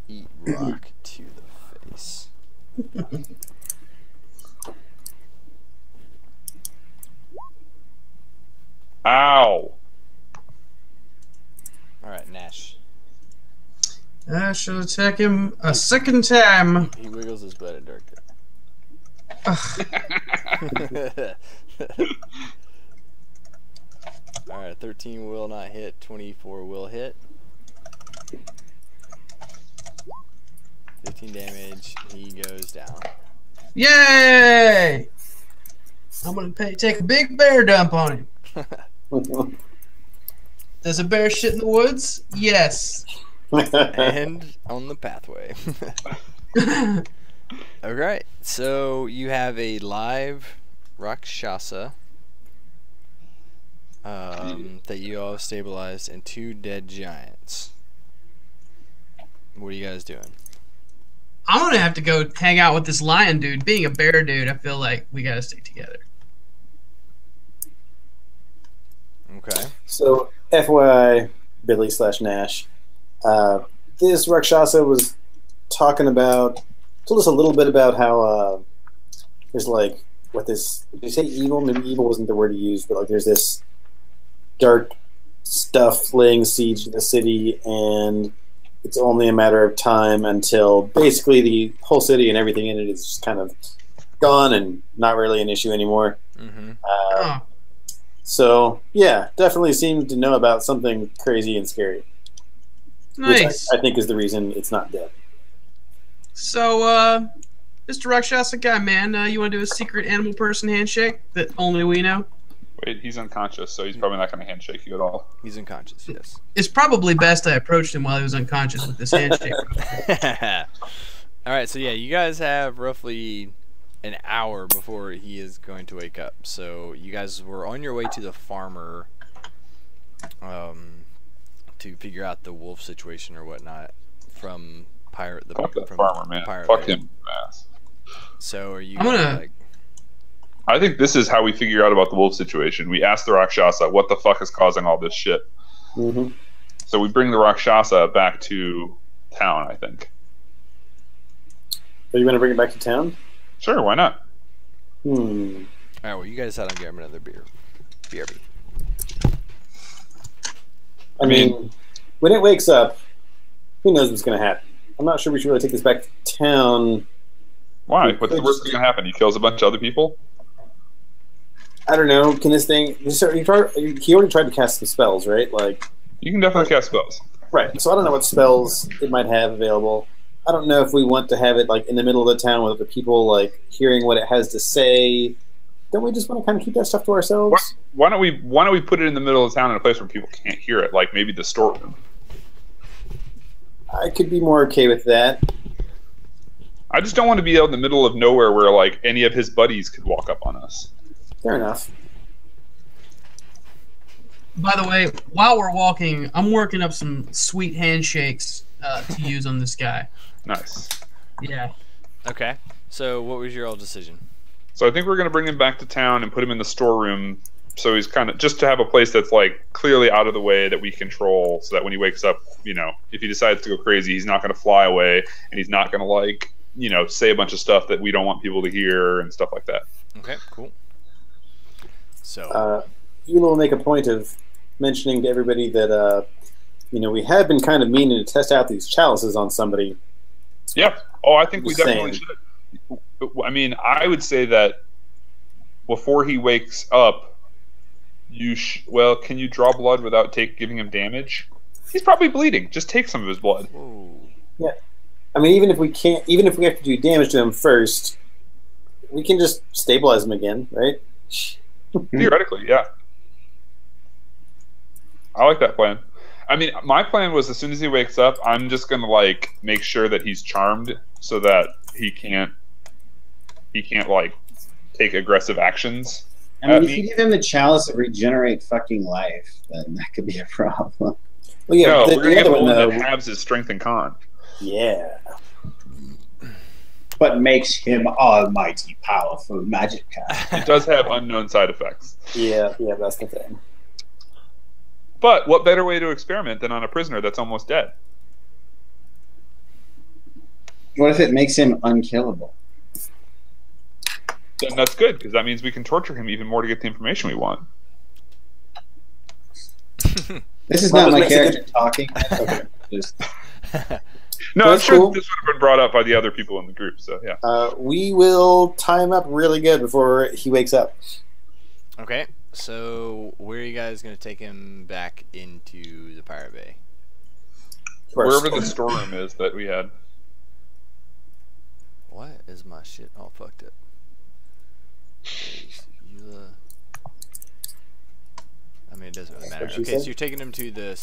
Eat rock to the face. Ow. Alright, Nash. I shall attack him a second time. He wiggles his butt at Durka. Alright, 13 will not hit, 24 will hit. 15 damage, he goes down. Yay! I'm gonna take a big bear dump on him. Does a bear shit in the woods? Yes. And on the pathway. Alright, so you have a live Rakshasa that you all have stabilized and 2 dead giants. What are you guys doing? I'm gonna have to go hang out with this lion dude. Being a bear dude, I feel like we gotta stick together. Okay. So, FYI, Billy/Nash, this Rakshasa was talking about, told us a little bit about how there's like, what this, did you say evil? Maybe evil wasn't the word you used, but like there's this dark stuff laying siege to the city, and it's only a matter of time until basically the whole city and everything in it is just kind of gone and not really an issue anymore. Mm-hmm. So, yeah, definitely seemed to know about something crazy and scary. Nice. Which I think is the reason it's not dead. So, Mr. Rakshasa guy, man, you want to do a secret animal person handshake that only we know? Wait, he's unconscious, so he's probably not going to handshake you at all. He's unconscious, yes. It's probably best I approached him while he was unconscious with this handshake. Alright, so yeah, you guys have roughly an hour before he is going to wake up. So you guys were on your way to the farmer to figure out the wolf situation or whatnot from Pirate the Fuck that from farmer, man. Pirate Fuck Bay. him, ass. So are you I'm gonna- like, I think this is how we figure out about the wolf situation. We ask the Rakshasa, what the fuck is causing all this shit? Mm-hmm. So we bring the Rakshasa back to town, I think. Are you going to bring it back to town? Sure, why not? Hmm. alright, well you guys decide on getting another beer. BRB. I mean, when it wakes up, who knows what's going to happen? I'm not sure we should really take this back to town. Why? What's the worst thing going to happen? He kills a bunch of other people? I don't know. Can this thing... He already tried to cast some spells, right? Like, You can definitely cast spells. right. So I don't know what spells it might have available. I don't know if we want to have it like in the middle of the town with the people like hearing what it has to say. Don't we just want to kind of keep that stuff to ourselves? Why don't we put it in the middle of town in a place where people can't hear it, like maybe the storeroom? I could be more okay with that. I just don't want to be out in the middle of nowhere where like any of his buddies could walk up on us. Fair enough. By the way, while we're walking, I'm working up some sweet handshakes to use on this guy. Nice. Yeah. Okay. So what was your old decision? So I think we're going to bring him back to town and put him in the storeroom. So he's kind of just to have a place that's like clearly out of the way that we control, so that when he wakes up, you know, if he decides to go crazy, he's not going to fly away and he's not going to like, you know, say a bunch of stuff that we don't want people to hear and stuff like that. Okay, cool. So you will make a point of mentioning to everybody that you know, we have been kind of meaning to test out these chalices on somebody. Yeah. Oh, I think we Just definitely saying. should. I mean, I would say that before he wakes up, well, can you draw blood without giving him damage? He's probably bleeding. Just take some of his blood. whoa. Yeah. I mean, even if we have to do damage to him first, we can just stabilize him again, right? Theoretically, yeah. I like that plan. I mean, my plan was as soon as he wakes up, I'm just gonna like make sure that he's charmed so that he can't like take aggressive actions. I mean, if you give him the chalice of regenerate fucking life, then that could be a problem. Well, yeah, No, the we're gonna get other the one, one though, that halves his strength and con. yeah. But makes him almighty powerful magic caster. It does have unknown side effects. Yeah, that's the thing. But what better way to experiment than on a prisoner that's almost dead? What if it makes him unkillable? Then that's good, because that means we can torture him even more to get the information we want. This is Well, not my makes it character talking. Okay. Just, No, I'm That's sure cool. this would have been brought up by the other people in the group, so yeah. We will tie him up really good before he wakes up. Okay. So where are you guys gonna take him back into the Pirate Bay? First. Wherever the storeroom is that we had. What is my shit all fucked up? I mean, it doesn't really matter. what she Okay, said? so you're taking him to the.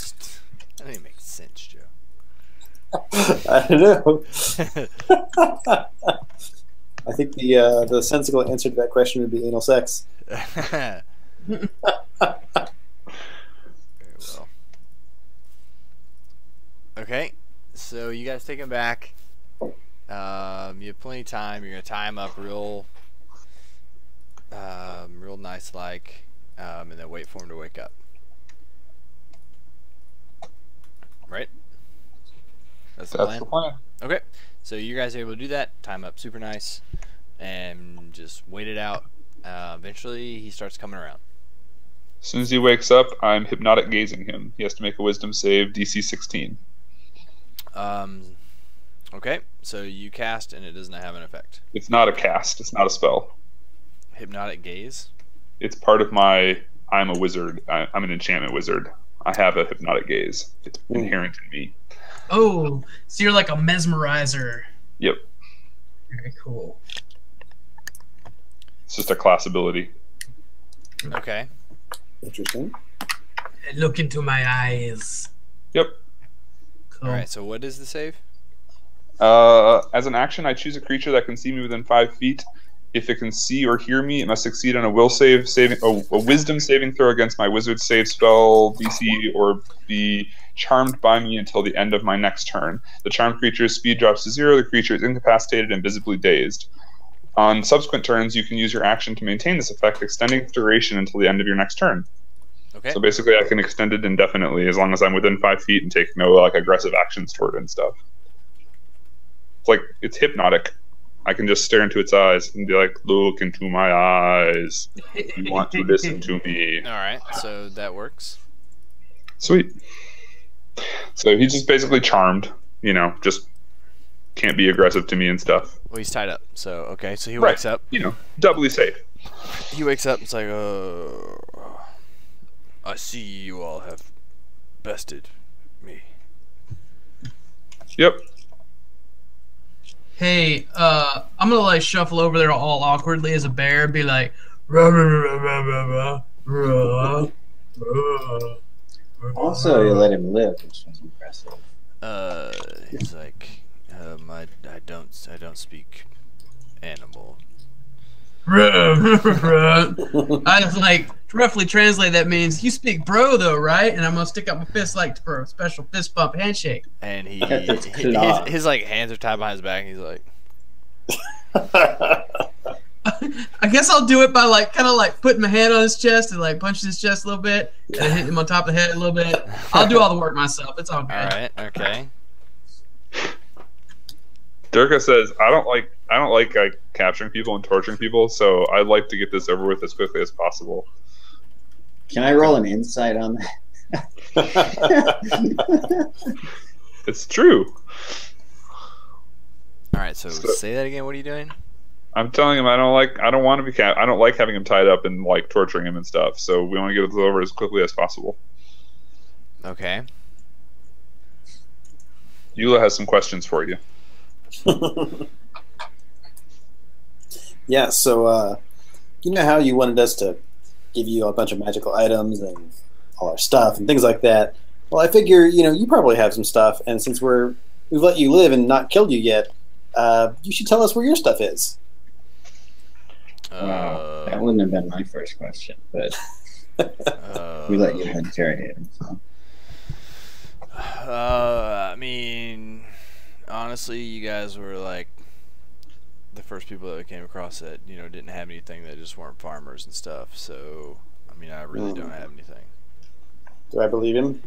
That doesn't make sense, Joe. I don't know. I think the sensible answer to that question would be anal sex. Very well. Okay, so you guys take him back. You have plenty of time. You're gonna tie him up real nice, like, and then wait for him to wake up. Right? That's the plan. That's the plan. Okay, so you guys are able to do that. Time up super nice, and just wait it out. Eventually, he starts coming around. As soon as he wakes up, I'm hypnotic gazing him. He has to make a wisdom save, DC 16. Okay, so you cast, and it does not have an effect. It's not a cast. It's not a spell. Hypnotic gaze. It's part of my. I'm a wizard. I'm an enchantment wizard. I have a hypnotic gaze. It's inherent in me. Oh, so you're like a mesmerizer. Yep. Very cool. It's just a class ability. Okay. Interesting. Look into my eyes. Yep. Cool. All right. So what is the save? As an action, I choose a creature that can see me within 5 feet. If it can see or hear me, it must succeed on a wisdom saving throw against my wizard save spell DC, or be charmed by me until the end of my next turn. The charmed creature's speed drops to 0. The creature is incapacitated and visibly dazed. On subsequent turns, you can use your action to maintain this effect, extending its duration until the end of your next turn. Okay. So basically, I can extend it indefinitely as long as I'm within 5 feet and take no like aggressive actions toward it and stuff. It's like it's hypnotic. I can just stare into its eyes and be like, "Look into my eyes. You want to listen to me." All right. So that works. Sweet. So he's just basically charmed. You know, just can't be aggressive to me and stuff. Well, he's tied up. So okay. So he Right. wakes up. You know, doubly safe. He wakes up. It's like, I see you all have bested me. Yep. Hey, I'm gonna like shuffle over there all awkwardly as a bear and be like, rah, rah, rah, rah, rah, rah, rah, rah. also, you let him live, which was impressive. He's like, I don't speak animal. I was like, roughly translate that means you speak bro though, right? And I'm gonna stick up my fist like for a special fist bump handshake. And his like hands are tied behind his back, and he's like, I guess I'll do it by like kind of like putting my hand on his chest and like punching his chest a little bit and hitting him on top of the head a little bit. I'll do all the work myself. It's all good. all right, okay. Durka says, I don't like capturing people and torturing people, so I'd like to get this over with as quickly as possible. Can I roll an insight on that? It's true. All right, so say that again. What are you doing? I'm telling him I don't want to be I don't like having him tied up and like torturing him and stuff. So we want to get this over as quickly as possible. Okay. Eula has some questions for you. Yeah, so you know how you wanted us to give you a bunch of magical items and all our stuff and things like that. Well, I figure you probably have some stuff, and since we've let you live and not killed you yet, you should tell us where your stuff is. Wow, that wouldn't have been my first question, but we let you interrogate him. So. I mean, honestly, you guys were like the first people that came across that didn't have anything, that just weren't farmers and stuff. So, I mean, I really don't have anything. Do I believe him?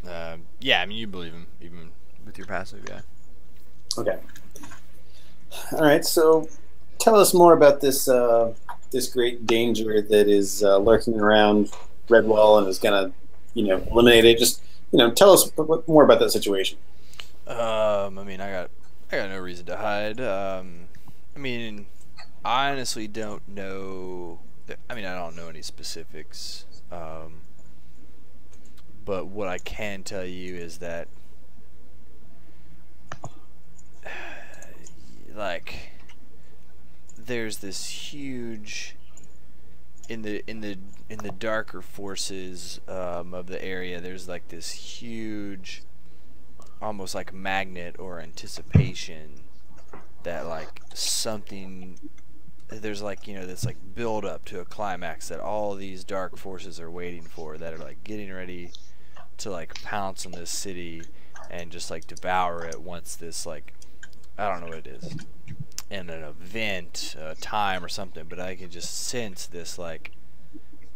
Yeah, I mean, you believe him even with your passive, yeah. Okay. All right, so tell us more about this this great danger that is lurking around Redwall and is gonna, eliminate it. Just, tell us more about that situation. I mean, I got no reason to hide. I mean, I honestly don't know. I mean, I don't know any specifics. But what I can tell you is that, like, there's this huge in the darker forces of the area. There's like this huge, almost like magnet or anticipation that like something. There's like this like build up to a climax that all these dark forces are waiting for, that are like getting ready to like pounce on this city and just like devour it once this, like, I don't know what it is, in an event, time or something, but I can just sense this like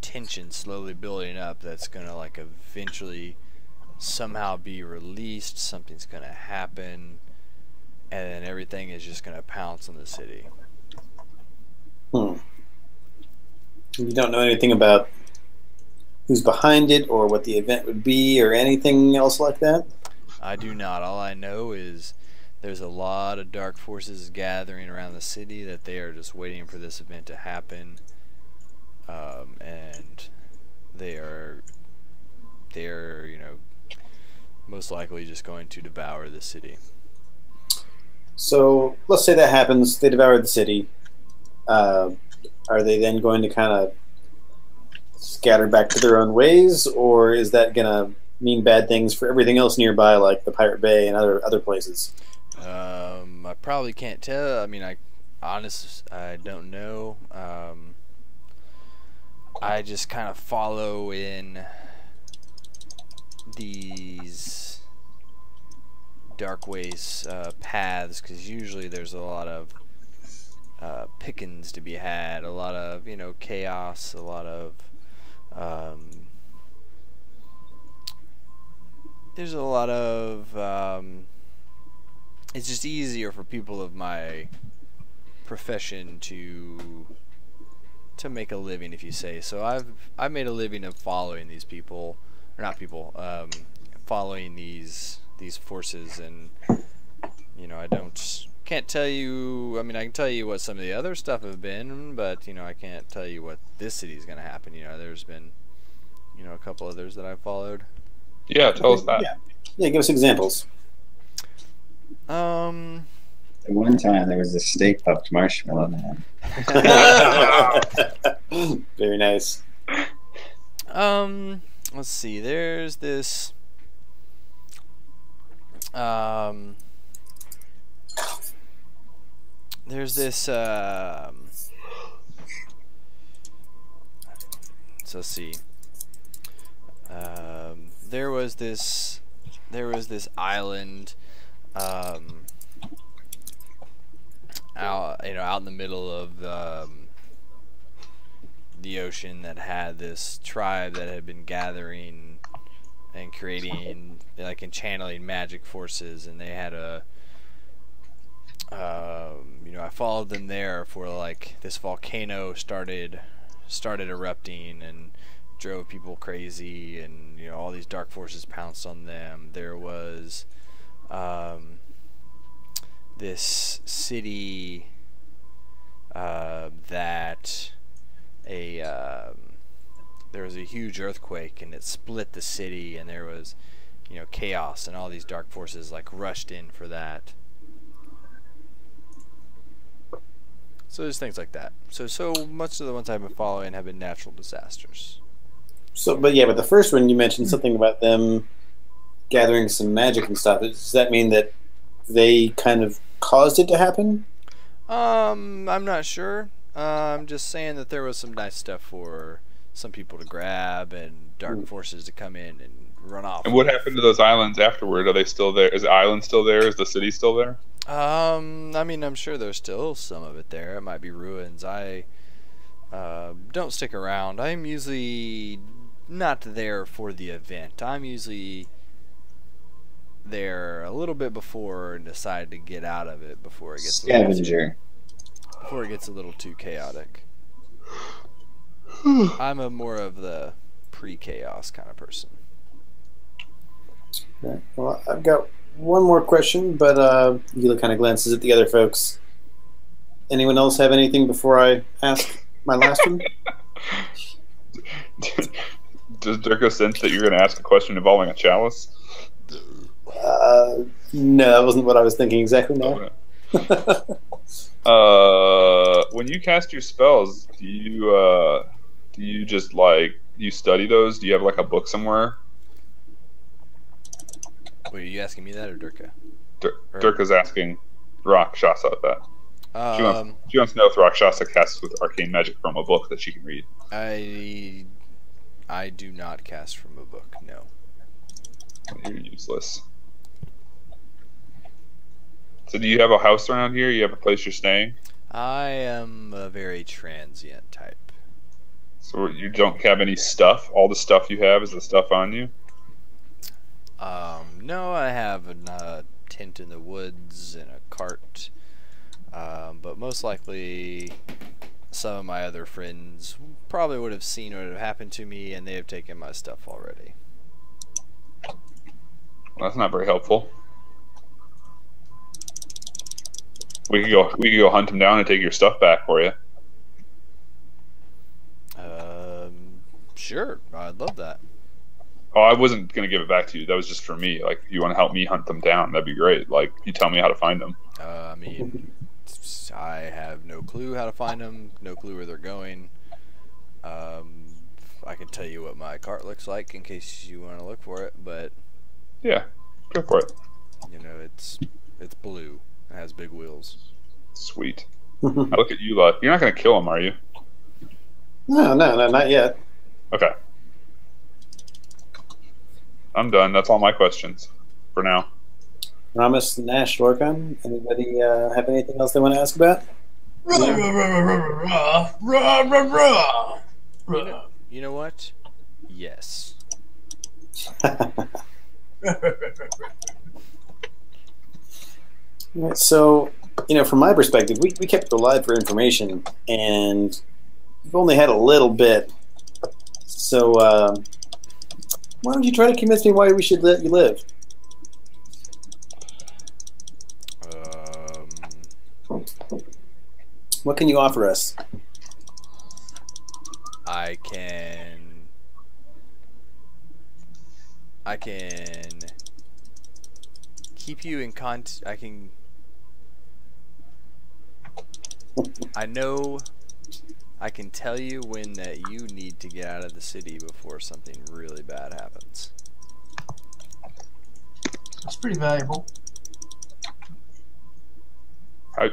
tension slowly building up that's gonna like eventually somehow be released. Something's gonna happen, and then everything is just gonna pounce on the city. You don't know anything about who's behind it or what the event would be or anything else like that? I do not. All I know is there's a lot of dark forces gathering around the city, that they are just waiting for this event to happen, and they are most likely just going to devour the city. So let's say that happens, they devour the city. Are they then going to kind of scatter back to their own ways, or is that going to mean bad things for everything else nearby, like the Pirate Bay and other places? I probably can't tell. I mean, I don't know. I just kind of follow in these dark ways paths, because usually there's a lot of pickings to be had, a lot of chaos, a lot of there's a lot of it's just easier for people of my profession to make a living, if you say so. I've made a living of following these people, or not people, following these forces, and can't tell you. I mean, I can tell you what some of the other stuff have been, but I can't tell you what this city's gonna happen. There's been a couple others that I've followed. Yeah, tell us that. Yeah, give us examples. At one time, there was a Stay Puft Marshmallow Man. Very nice. Let's see. There's this. There's this So let's see. There was this island, out in the middle of the ocean that had this tribe that had been gathering and creating, like, and channeling magic forces, and they had I followed them there for, like, this volcano started erupting and drove people crazy, and all these dark forces pounced on them. There was this city that there was a huge earthquake, and it split the city, and there was chaos, and all these dark forces like rushed in for that. So there's things like that. So much of the ones I've been following have been natural disasters. But the first one you mentioned something about them gathering some magic and stuff. Does that mean that they kind of caused it to happen? I'm not sure. I'm just saying that there was some nice stuff for some people to grab and dark forces to come in and run off. And what happened to those islands afterward? Are they still there? Is the island still there? Is the city still there? I mean, I'm sure there's still some of it there. It might be ruins. I don't stick around. I'm usually not there for the event. I'm usually there a little bit before and decide to get out of it before it gets a little too chaotic. I'm more of the pre-chaos kind of person. Okay. Well, I've got one more question, but Gila kind of glances at the other folks. Anyone else have anything before I ask my last one? Does Durko sense that you're going to ask a question involving a chalice? No, that wasn't what I was thinking exactly now. When you cast your spells, do you just, like, you study those? Do you have, like, a book somewhere? Wait, are you asking me that or Durka? Durka's asking Rakshasa that. She wants to know if Rakshasa casts with arcane magic from a book that she can read. I do not cast from a book, no. You're useless. So do you have a house around here? You have a place you're staying? I am a very transient type. So you don't have any stuff? All the stuff you have is the stuff on you? No, I have a tent in the woods and a cart. But most likely some of my other friends probably would have seen what had happened to me, and they have taken my stuff already. Well, that's not very helpful. We could go hunt them down and take your stuff back for you. Sure, I'd love that. Oh, I wasn't gonna give it back to you. That was just for me. Like, if you want to help me hunt them down, that'd be great. Like, you tell me how to find them. I mean, I have no clue how to find them. No clue where they're going. I can tell you what my cart looks like in case you want to look for it, but yeah, go for it. It's blue. It has big wheels. Sweet. I look at you, Lot. You're not gonna kill him, are you? No, not yet. Okay. I'm done. That's all my questions for now. Ramus, Nash, Lorcan, anybody have anything else they want to ask about? You know what? Yes. Right, so, from my perspective, we kept it alive for information, and we've only had a little bit. So, why don't you try to convince me why we should let you live? What can you offer us? I can keep you in contact. I know I can tell you when that you need to get out of the city before something really bad happens. That's pretty valuable.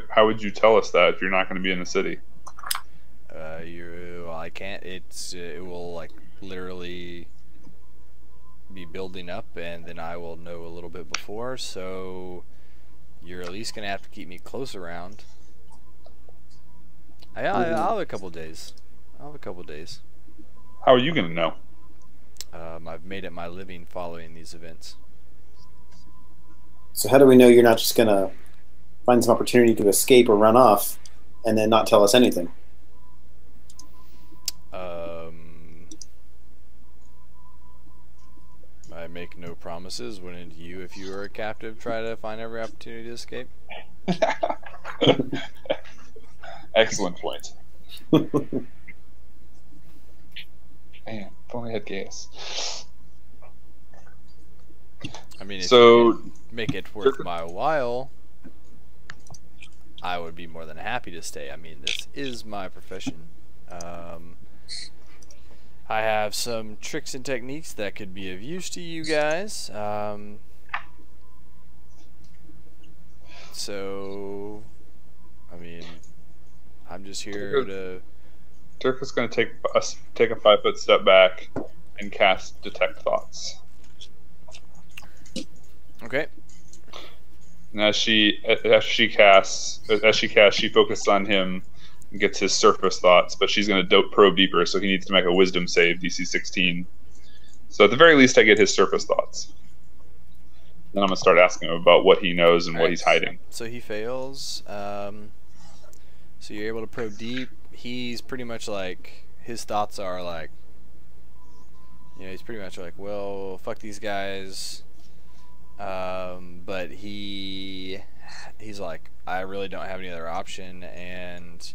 How would you tell us that if you're not going to be in the city? I can't. It will like literally be building up, and then I will know a little bit before. So you're at least gonna have to keep me close around. I'll have a couple days. I'll have a couple days. How are you gonna know? I've made it my living following these events. So how do we know you're not just gonna find some opportunity to escape or run off, and then not tell us anything? I make no promises. Wouldn't you, if you were a captive, try to find every opportunity to escape? Excellent point. Man, if only I had gas. I mean, if so you make it worth my while, I would be more than happy to stay. I mean, this is my profession. I have some tricks and techniques that could be of use to you guys. So, I mean, I'm just here to... Dirk is going to take a 5-foot step back and cast Detect Thoughts. Okay. And as she casts, she focuses on him and gets his surface thoughts, but she's going to probe deeper, so he needs to make a Wisdom save, DC 16. So at the very least, I get his surface thoughts. Then I'm going to start asking him about what he knows and what he's hiding. So he fails. So you're able to probe deep. He's pretty much like, his thoughts are like, you know, he's pretty much like, well, fuck these guys. But he's like, I really don't have any other option, and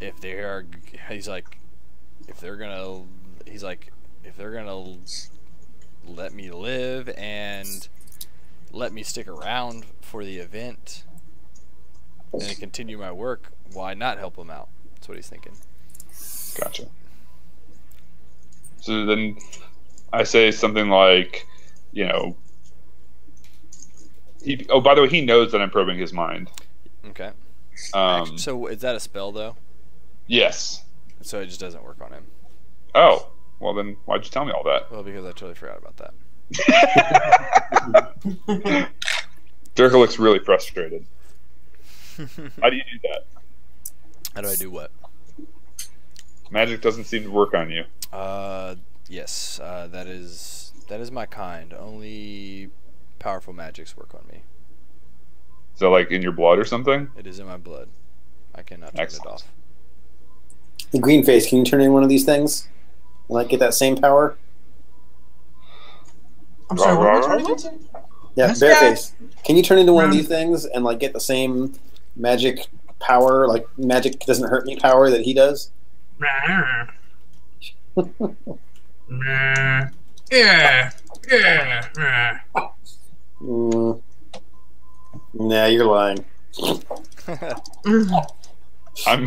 if they're gonna let me live and let me stick around for the event and continue my work, why not help them out? That's what he's thinking. Gotcha. So then I say something like, you know, oh, by the way, he knows that I'm probing his mind. Okay. So is that a spell, though? Yes. So it just doesn't work on him. Oh, well then, why'd you tell me all that? Well, because I totally forgot about that. Dirk looks really frustrated. How do you do that? How do I do what? Magic doesn't seem to work on you. Yes. That is my kind. Only powerful magics work on me. Is that like in your blood or something? It is in my blood. I cannot turn it off. The green face, can you turn in one of these things and like get that same power? I'm sorry, what am I turning into? Yeah, Bareface. Can you turn into one of these things and like get the same magic power, like magic doesn't hurt me power that he does? Yeah. Nah, you're lying. You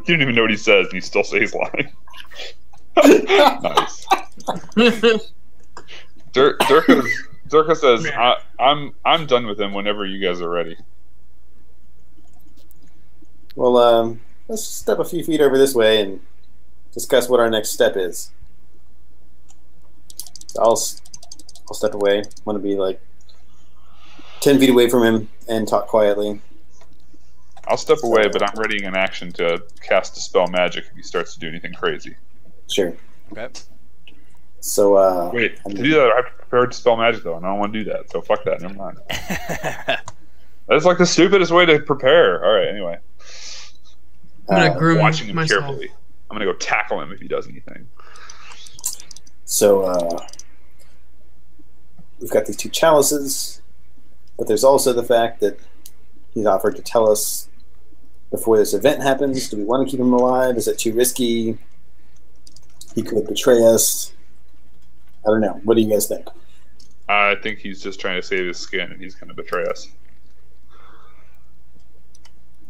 don't even know what he says, and you still say he's lying. Nice. Durka says, "I'm done with him whenever you guys are ready." Well, let's step a few feet over this way and discuss what our next step is. So I'll step away. I want to be like 10 feet away from him and talk quietly. I'll step away, but I'm readying an action to cast Dispel Magic if he starts to do anything crazy. Sure. Okay. So, wait, to do that, I have to prepare Dispel Magic, though, and I don't want to do that, so fuck that, never mind. That's like the stupidest way to prepare. Alright, anyway. I'm gonna watching him myself. carefully. I'm gonna go tackle him if he does anything. So, we've got these two chalices, but there's also the fact that he's offered to tell us before this event happens. Do we want to keep him alive? Is it too risky? He could betray us. I don't know. What do you guys think? I think he's just trying to save his skin, and he's going to betray us.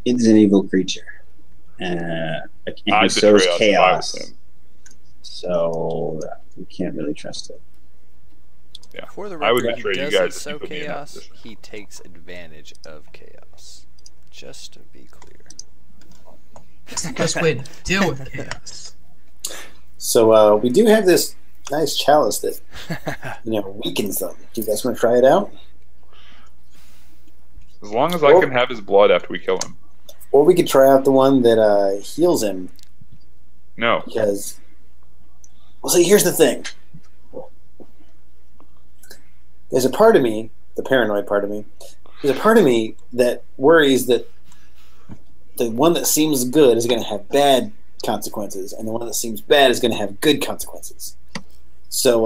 It's an evil creature. And he sows chaos. So we can't really trust it. Yeah. For the I would record, betray he you doesn't guys. sow chaos. He takes advantage of chaos. Just to be clear. That's the best way to deal with chaos. So we do have this nice chalice that weakens them. Do you guys want to try it out? As long as I can have his blood after we kill him. Or we could try out the one that heals him. No. Because, well, see, here's the thing. There's a part of me, the paranoid part of me, there's a part of me that worries that the one that seems good is going to have bad consequences, and the one that seems bad is going to have good consequences. So,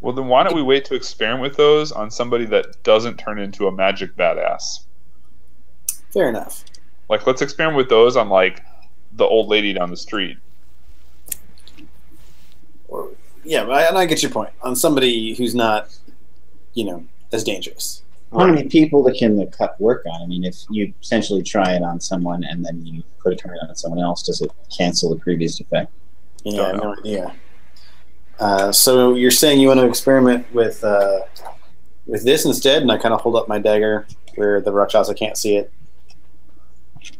Well, then why don't we wait to experiment with those on somebody that doesn't turn into a magic badass? Fair enough. Like, let's experiment with those on, like, the old lady down the street. Or, yeah, and I get your point. On somebody who's not, as dangerous. How many people that can the cut work on? I mean, if you essentially try it on someone and then you put a turn on someone else, does it cancel the previous effect? Yeah, I have no idea. So you're saying you want to experiment with this instead, and I kind of hold up my dagger where the Rakshasa can't see it.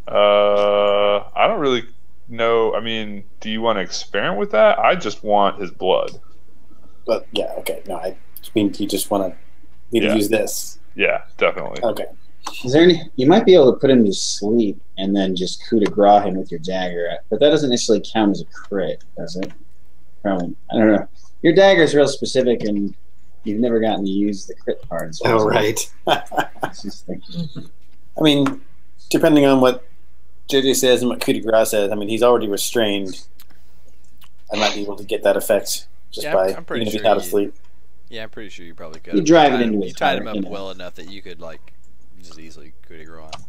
I don't really know. I mean, do you want to experiment with that? I just want his blood. But yeah, okay. No, I mean you just want me to use this. Yeah, definitely. Okay. Is there any? You might be able to put him to sleep and then just coup de grace him with your dagger, but that doesn't necessarily count as a crit, does it? Probably. I don't know. Your dagger is real specific, and you've never gotten to use the crit cards. Oh, right. I mean, depending on what JJ says and what coup de grace says, I mean, he's already restrained. I might be able to get that effect just by even if he's out of sleep. Yeah, I'm pretty sure you probably could. You drive it into his You tied him heart, up well enough that you could, like, just easily coup de grace on.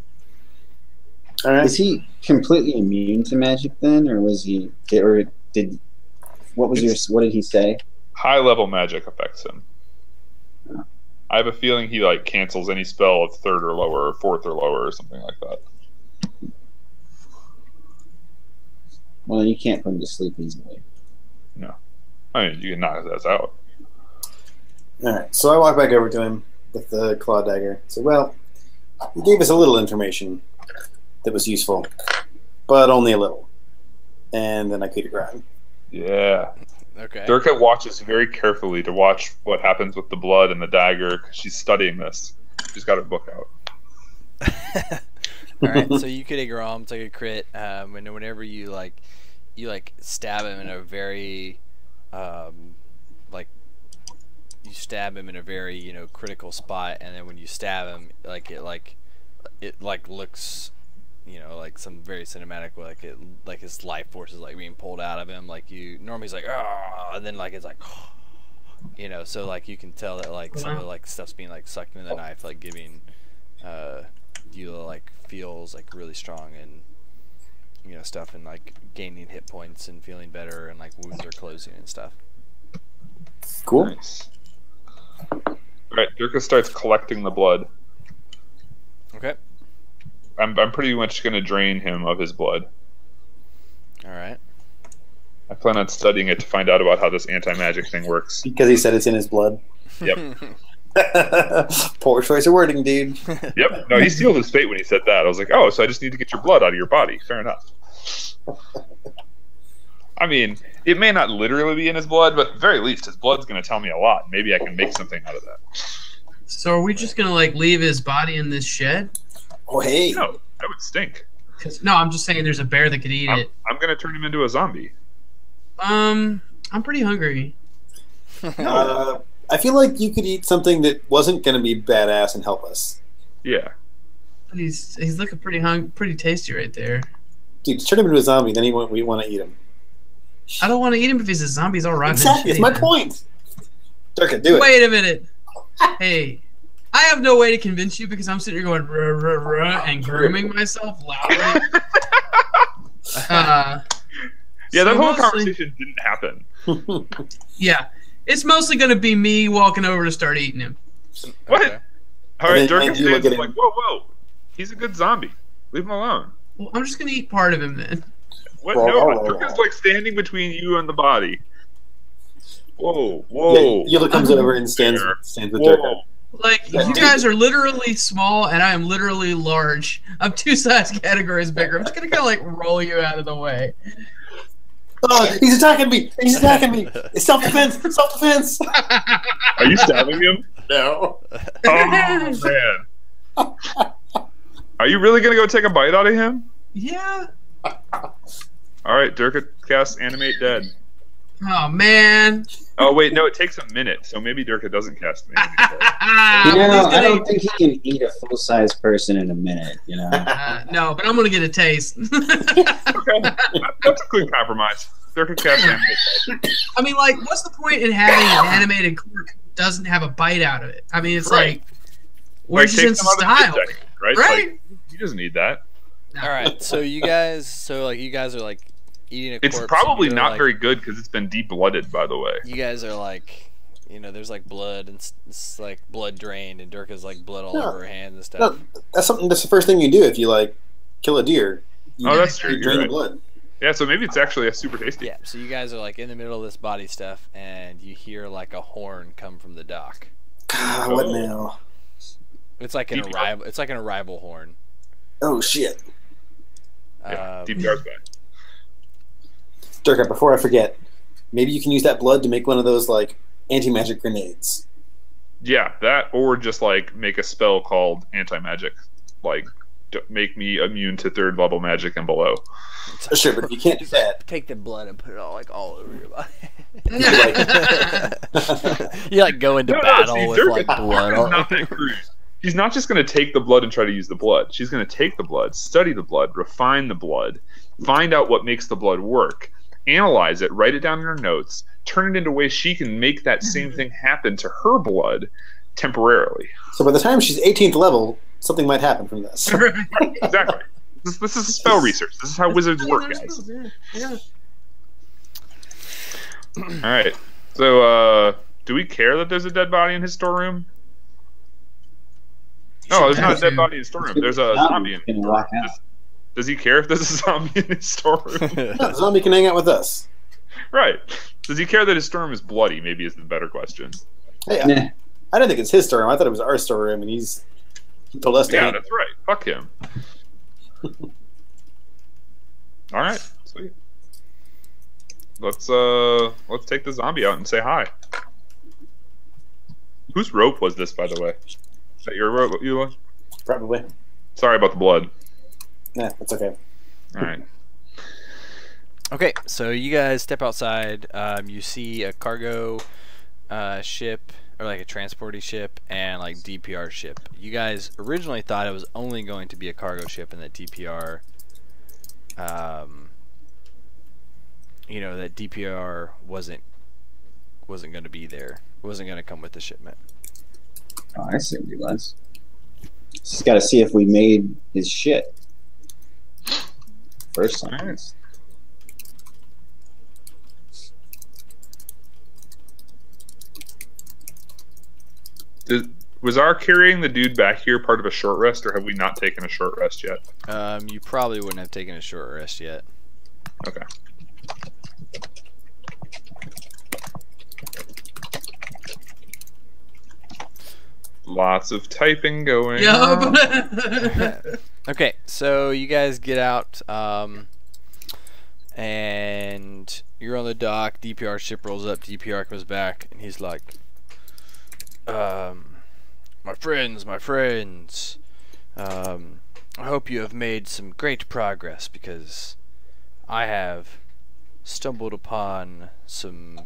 All right. Is he completely immune to magic then, or was he? Or did? What did he say? High level magic affects him. Oh. I have a feeling he like cancels any spell of 3rd or lower, or 4th or lower, or something like that. Well, you can't put him to sleep easily. No, I mean you can knock his ass out. All right. So I walk back over to him with the claw dagger. So, well, he gave us a little information that was useful, but only a little. And then I coup de grace him. Yeah. Okay. Durka watches very carefully to watch what happens with the blood and the dagger because she's studying this. She's got her book out. All right, so you could Igrom, it's like a crit. Whenever you stab him in a very, you stab him in a very critical spot, and then when you stab him, it looks, like some very cinematic way, like his life force is like being pulled out of him. Like you normally he's like and then like it's like so like you can tell that like some of the like stuff's being like sucked into the knife, like giving you like feels like really strong and stuff, and like gaining hit points and feeling better, and like wounds are closing and stuff. Cool. Nice. Alright, Durka starts collecting the blood. Okay. I'm pretty much going to drain him of his blood. Alright. I plan on studying it to find out about how this anti-magic thing works. Because he said it's in his blood. Yep. Poor choice of wording, dude. Yep. No, he sealed his fate when he said that. I was like, oh, so I just need to get your blood out of your body. Fair enough. I mean, it may not literally be in his blood, but at the very least, his blood's going to tell me a lot. Maybe I can make something out of that. So are we just going to, like, leave his body in this shed? Oh, hey. No, that would stink. No, I'm just saying there's a bear that could eat it. I'm going to turn him into a zombie. I'm pretty hungry. I feel like you could eat something that wasn't going to be badass and help us. Yeah. He's looking pretty tasty right there. Dude, turn him into a zombie, then we want to eat him. I don't want to eat him if he's a zombie. He's all right. Exactly, it's my point. Durka, do it. Wait a minute. Hey, I have no way to convince you because I'm sitting here going ruh, ruh, ruh, and grooming myself loudly. Yeah, that whole conversation didn't happen. Yeah, it's mostly going to be me walking over to start eating him. What? Okay. All right, Durka you look stands at like, him. whoa, he's a good zombie. Leave him alone. Well, I'm just going to eat part of him then. What? Whoa, No, whoa, whoa, Durka's whoa. like standing between you and the body. Whoa. Yeah, Yula comes over and stands with Durka. Like, you guys are literally small, and I am literally large. I'm 2 size categories bigger. I'm just gonna kind of like roll you out of the way. Oh, he's attacking me! He's attacking me! It's self-defense! Self-defense! Are you stabbing him? No. Oh man. Are you really gonna go take a bite out of him? Yeah. All right, Durka casts Animate Dead. Oh man. Oh wait, no, it takes a minute, so maybe Durka doesn't cast Animate Dead. I don't think he can eat a full-size person in a minute. No, but I'm gonna get a taste. Okay, that's a good compromise. Durka casts Animate Dead. I mean, like, what's the point in having an animated clerk who doesn't have a bite out of it? I mean, it's Right. like, where's your take sense of some out style? the deck, right? Right? Like, he doesn't need that. All right, so you guys are like eating a corpse. It's probably and not like, very good because it's been deep-blooded, by the way. You guys are like, there's like blood and it's like blood drained, and Durka's like blood all over her hands and stuff. No, that's the first thing you do if you like kill a deer. Oh, that's true. You You're drain the right. blood. Yeah, so maybe it's actually a super tasty. Yeah, so you guys are like in the middle of this body stuff, and you hear like a horn come from the dock. God, what now? It's like an DPR. arrival. It's like an arrival horn. Oh shit. Yeah, DPR's back. Durka, before I forget, maybe you can use that blood to make one of those like anti-magic grenades. Yeah, that or just like make a spell called anti-magic, like make me immune to 3rd level magic and below. Sure, but if you can't do that, Take the blood and put it all over your body. like, You like go into battle see, with Durka- like blood. Durka's not that crude. She's not just going to take the blood and try to use the blood. She's going to take the blood, study the blood, refine the blood, find out what makes the blood work, analyze it, write it down in her notes, turn it into ways she can make that same thing happen to her blood temporarily. so by the time she's 18th level, something might happen from this. Exactly. This is spell research. This is how wizards work, guys. Yeah. All right. So, do we care that there's a dead body in his storeroom? No, there's not a dead body in his storeroom. There's a zombie in his storeroom. Does he care if there's a zombie in his storeroom? No, the zombie can hang out with us. Right. Does he care that his storeroom is bloody? Maybe is the better question. Hey, Nah. I didn't think it's his storeroom. I thought it was our storeroom, and he told us to Yeah, hang. that's right. Fuck him. All right. Sweet. Let's take the zombie out and say hi. Whose rope was this, by the way? Is that your rope, Eula? Probably. Sorry about the blood. Nah, that's okay. All right. Okay, so you guys step outside. You see a cargo ship, or like a transporty ship, and like DPR ship. You guys originally thought it was only going to be a cargo ship, and that DPR, that DPR wasn't going to be there. Wasn't going to come with the shipment. Oh, I see what he was. Just got to see if we made his shit. First time. Alright. Was our carrying the dude back here part of a short rest, or have we not taken a short rest yet? You probably wouldn't have taken a short rest yet. Okay. Lots of typing going on. Yup. Okay, so you guys get out, and you're on the dock. DPR ship rolls up. DPR comes back, and he's like, my friends, I hope you have made some great progress, because I have stumbled upon some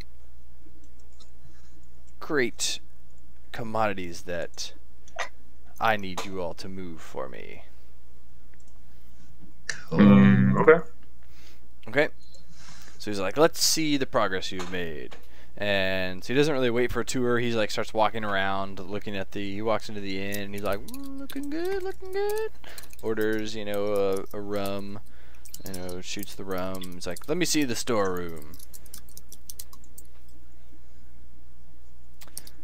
great commodities that I need you all to move for me. Okay. Okay? So he's like, let's see the progress you've made. And so he doesn't really wait for a tour. He's like, starts walking around, looking at he walks into the inn, and he's like, looking good. Orders, a rum, shoots the rum. He's like, let me see the storeroom.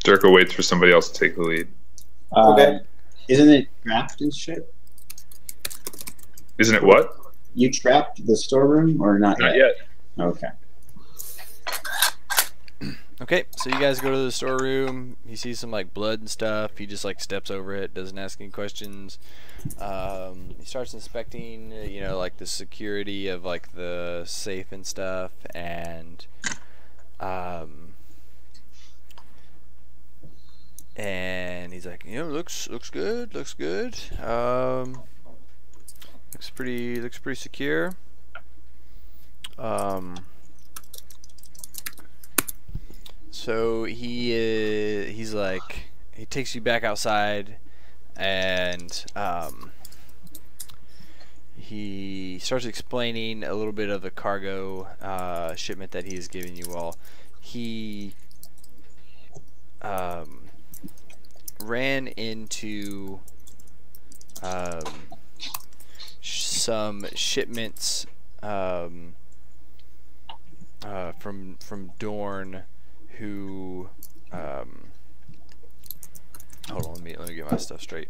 Durka waits for somebody else to take the lead. Okay. Isn't it trapped and shit? Isn't it what? You trapped the storeroom or not? Not yet. Okay. Okay, so you guys go to the storeroom. He sees some like blood and stuff. He just like steps over it, doesn't ask any questions. He starts inspecting, you know, like the security of like the safe and stuff, and he's like, you know, looks good, looks pretty secure. So he's like, he takes you back outside, and he starts explaining a little bit of the cargo shipment that he's giving you all. He ran into some shipments from Dorn, who hold on, let me get my stuff straight.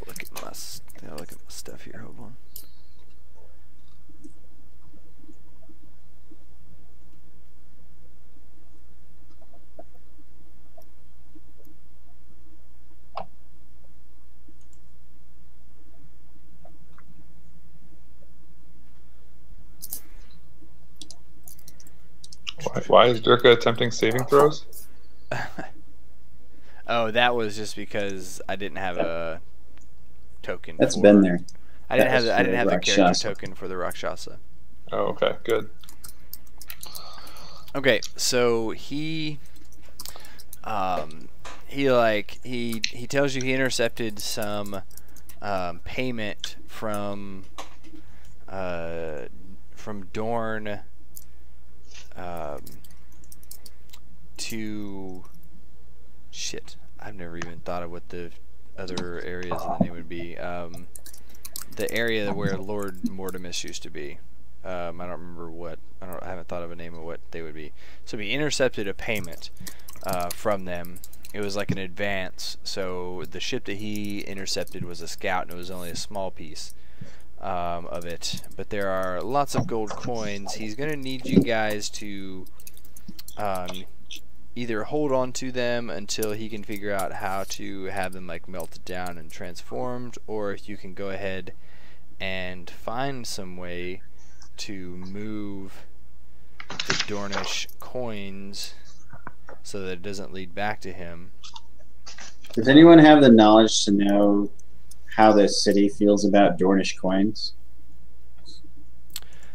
Look at my stuff here. Hold on. Why is Durka attempting saving throws? Oh, that was just because I didn't have a token. That's been there. I didn't have the character token for the Rakshasa. Oh, okay, good. Okay, so he tells you he intercepted some payment from Dorn to shit. I've never even thought of what the other areas of the name would be. The area where Lord Mortimus used to be. I don't remember what. I haven't thought of a name of what they would be. So he intercepted a payment from them. It was like an advance. So the ship that he intercepted was a scout, and it was only a small piece of it. But there are lots of gold coins. He's gonna need you guys to either hold on to them until he can figure out how to have them like melted down and transformed, or if you can go ahead and find some way to move the Dornish coins so that it doesn't lead back to him. Does anyone have the knowledge to know how the city feels about Dornish coins?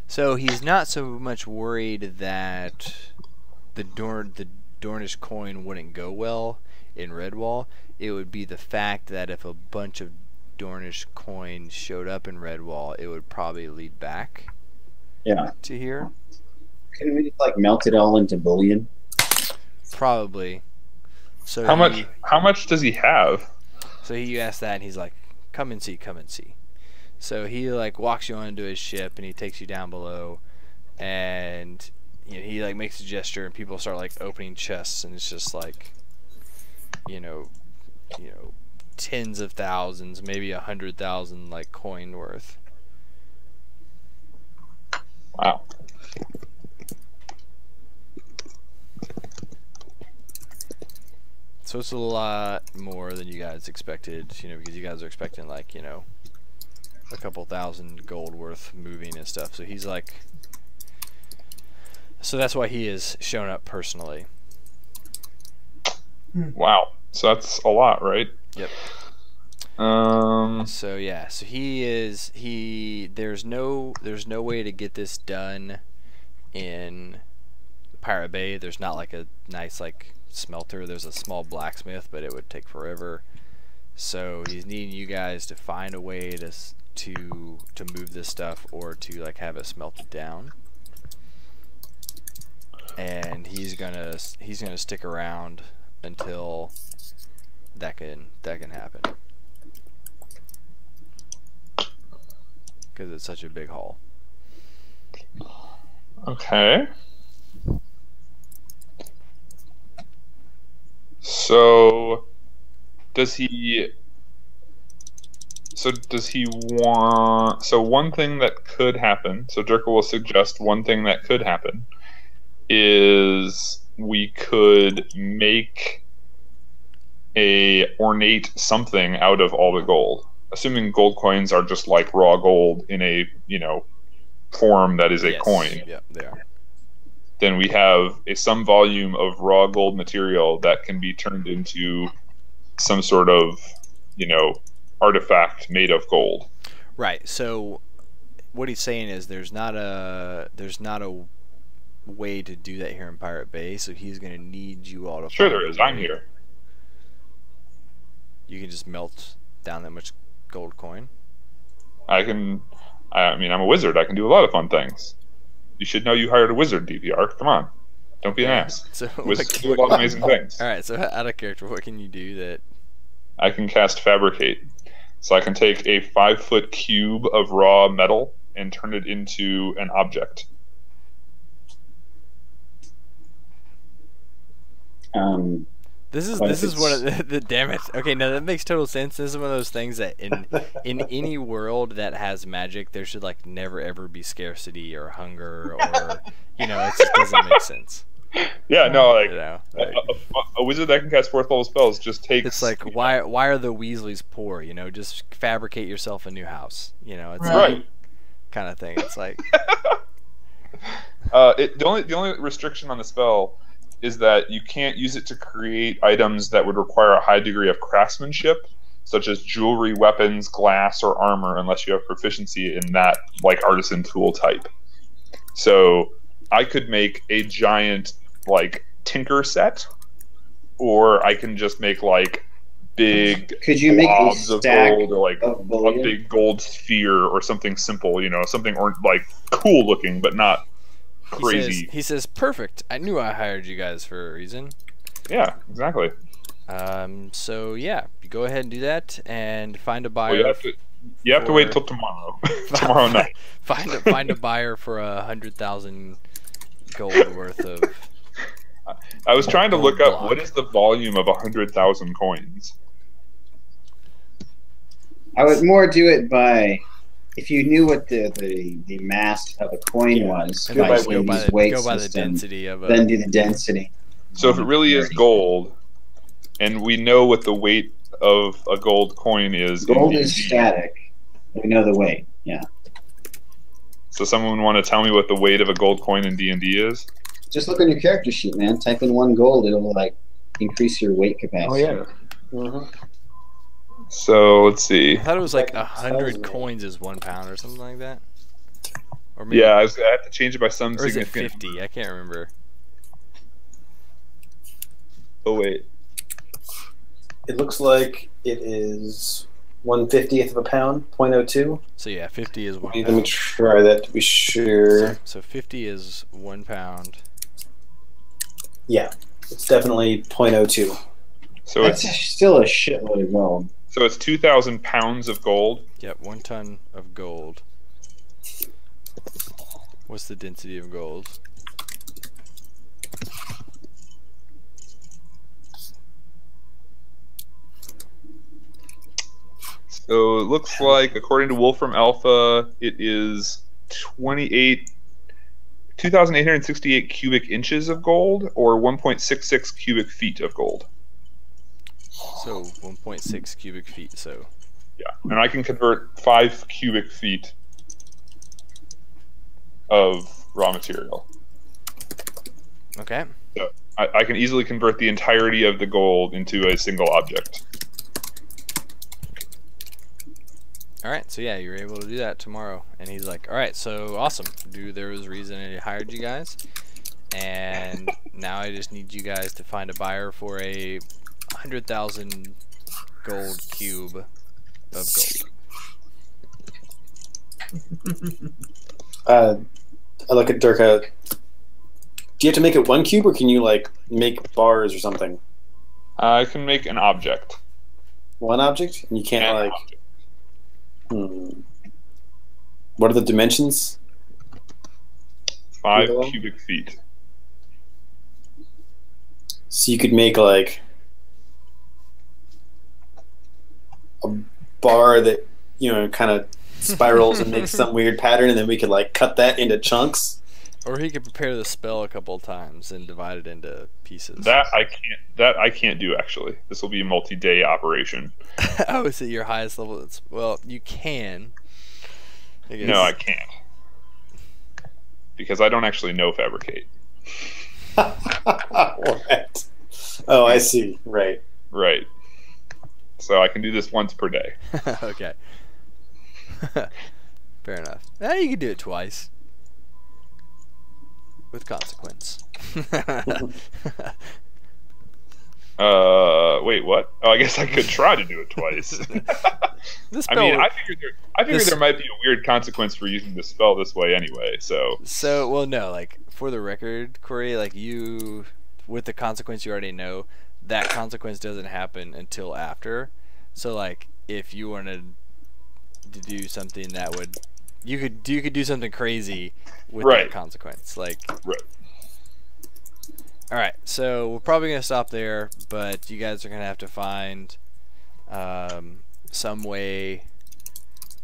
So he's not so much worried that the Dornish coin wouldn't go well in Redwall. It would be the fact that if a bunch of Dornish coin showed up in Redwall, it would probably lead back. Yeah. To here. Can we like melt it all into bullion? Probably. So how much does he have? So you ask that, and he's like, "Come and see, come and see." So he like walks you onto his ship, and he takes you down below, and you know, he like makes a gesture, and people start like opening chests, and it's just like, you know, tens of thousands, maybe 100,000 like coin worth. Wow. So it's a lot more than you guys expected, you know, because you guys are expecting like, you know, a couple thousand gold worth moving and stuff. So he's like, so that's why he is shown up personally. Wow. So that's a lot, right? Yep. So yeah, so there's no way to get this done in Pirate Bay. There's not like a nice like smelter. There's a small blacksmith, but it would take forever. So he's needing you guys to find a way to move this stuff, or to like have it smelted down. And he's gonna stick around until that can happen, because it's such a big haul. Okay. So, does he So does he want? So one thing that could happen. So Durka will suggest one thing that could happen is we could make a ornate something out of all the gold. Assuming gold coins are just like raw gold in a form that is a coin. Yeah, they are. Then we have some volume of raw gold material that can be turned into some sort of artifact made of gold. Right. So what he's saying is there's not a way to do that here in Pirate Bay, so he's going to need you all to Sure find there a is. way. I'm here. You can just melt down that much gold coin. I mean, I'm a wizard. I can do a lot of fun things. You should know you hired a wizard, DPR. Come on. Don't be an ass. So Wizards do a lot of amazing things. Alright, so out of character, what can you do that... I can cast Fabricate. So I can take a 5-foot cube of raw metal and turn it into an object. This is one of the damn it. Okay, no, that makes total sense. This is one of those things that in any world that has magic, there should like never ever be scarcity or hunger or it just doesn't make sense. Yeah, no, like, a wizard that can cast fourth level spells just takes. It's like why are the Weasleys poor? Just fabricate yourself a new house. It's right. like, kind of thing. It's like the only restriction on the spell is that you can't use it to create items that would require a high degree of craftsmanship, such as jewelry, weapons, glass, or armor, unless you have proficiency in that like artisan tool type. So I could make a giant like tinker set, or I can just make like big blobs of gold, or like a big gold sphere or something simple, something or like cool looking but not crazy. He says perfect. I knew I hired you guys for a reason. Yeah, exactly. So yeah, you go ahead and do that and find a buyer. Well, you have to wait till tomorrow. Tomorrow night. Find a buyer for 100,000 gold worth of. I was trying to look up what is the volume of 100,000 coins. I would more do it by, if you knew what the mass of a coin was, go by the density of then do the density. So if it really is gold, and we know what the weight of a gold coin is. Gold is static. We know the weight. Yeah. So someone want to tell me what the weight of a gold coin in D&D is? Just look on your character sheet, man. Type in 1 gold. It'll like increase your weight capacity. Oh yeah. So let's see. I thought it was like 100 coins is 1 pound or something like that. Or maybe, yeah, I have to change it by some or is it significant. 50? I can't remember. Oh wait. It looks like it is 1/50th of a pound, 0.02. So yeah, 50 is 1 pound. Let me try that to be sure. So 50 is 1 pound. Yeah, it's definitely 0.02. So That's still a shitload of gold. So it's 2,000 pounds of gold. Yep, 1 ton of gold. What's the density of gold? So it looks like, according to Wolfram Alpha, it is 2,868 cubic inches of gold, or 1.66 cubic feet of gold. So 1.6 cubic feet. So yeah, and I can convert 5 cubic feet of raw material. Okay. So I can easily convert the entirety of the gold into a single object. Alright, so yeah, you're able to do that tomorrow. And he's like, alright, so awesome. There was a reason I hired you guys. And now I just need you guys to find a buyer for a 100,000 gold cube of gold. I look at Durka. Do you have to make it 1 cube, or can you like make bars or something? I can make an object. 1 object? And you can't What are the dimensions? 5 cubic feet. So you could make like a bar that kind of spirals and makes some weird pattern, and then we could like cut that into chunks. Or he could prepare the spell a couple of times and divide it into pieces. That I can't do actually. This will be a multi-day operation. Oh, is it your highest level? Well, you can. No, I can't. Because I don't actually know fabricate. What? Oh, I see. Right. Right. So I can do this once per day. Okay. Fair enough. You can do it twice. With consequence. Wait, what? Oh, I guess I could try to do it twice. I mean, I figured there might be a weird consequence for using the spell this way anyway, so... So, well, no, like, for the record, Corey, like, you, with the consequence you already know, that consequence doesn't happen until after. So, like, if you wanted to do something that would... You could do something crazy with that consequence. Like, right. Alright, so we're probably going to stop there, but you guys are going to have to find some way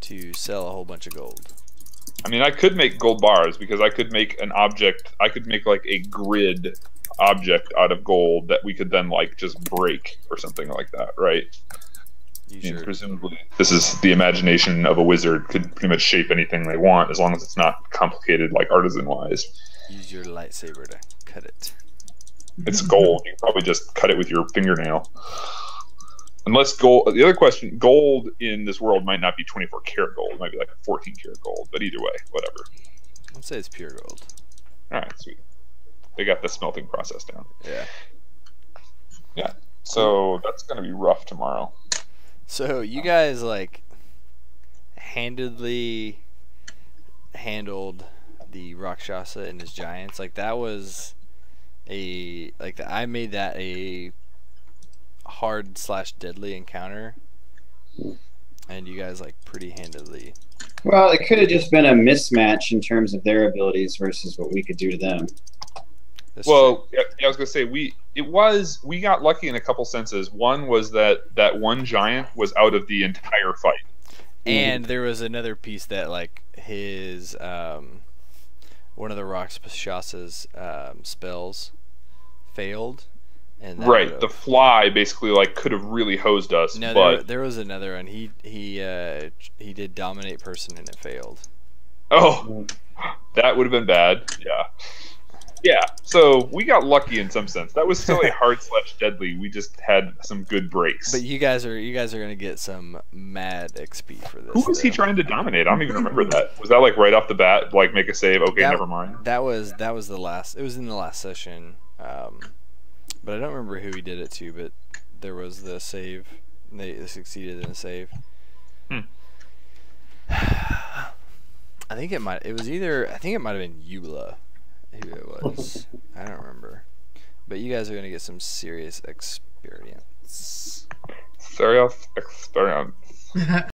to sell a whole bunch of gold. I mean, I could make gold bars because I could make an object. I could make like a grid object out of gold that we could then like just break or something like that, right? Presumably, this is the imagination of a wizard. Could pretty much shape anything they want as long as it's not complicated, like artisan-wise. Use your lightsaber to cut it. It's gold. You can probably just cut it with your fingernail. Unless gold. The other question: gold in this world might not be 24 karat gold. It might be like 14 karat gold. But either way, whatever. Let's say it's pure gold. All right, sweet. They got the smelting process down. Yeah. Yeah. So that's gonna be rough tomorrow. So you guys like handedly handled the Rakshasa and his giants. Like that was I made that a hard/deadly encounter, and you guys like pretty handedly. Well, it could have just been a mismatch in terms of their abilities versus what we could do to them. That's well, yeah, I was gonna say we got lucky in a couple senses. One was that one giant was out of the entire fight, and there was another piece that like his one of the Rakshas's spells failed, and right. The fly basically like could have really hosed us. No, but there was another one. He did dominate person and it failed. Oh, that would have been bad. Yeah. Yeah, so we got lucky in some sense. That was still a hard/deadly. We just had some good breaks. But you guys are gonna get some mad XP for this. Who was he trying to dominate? I don't even remember that. Was that like right off the bat? Like make a save? Okay, never mind. That was the last. It was in the last session, but I don't remember who he did it to. But there was the save. They succeeded in the save. I think it might. It was either. I think it might have been Eula. Who it was, I don't remember, but you guys are gonna get some serious experience. Serious experience.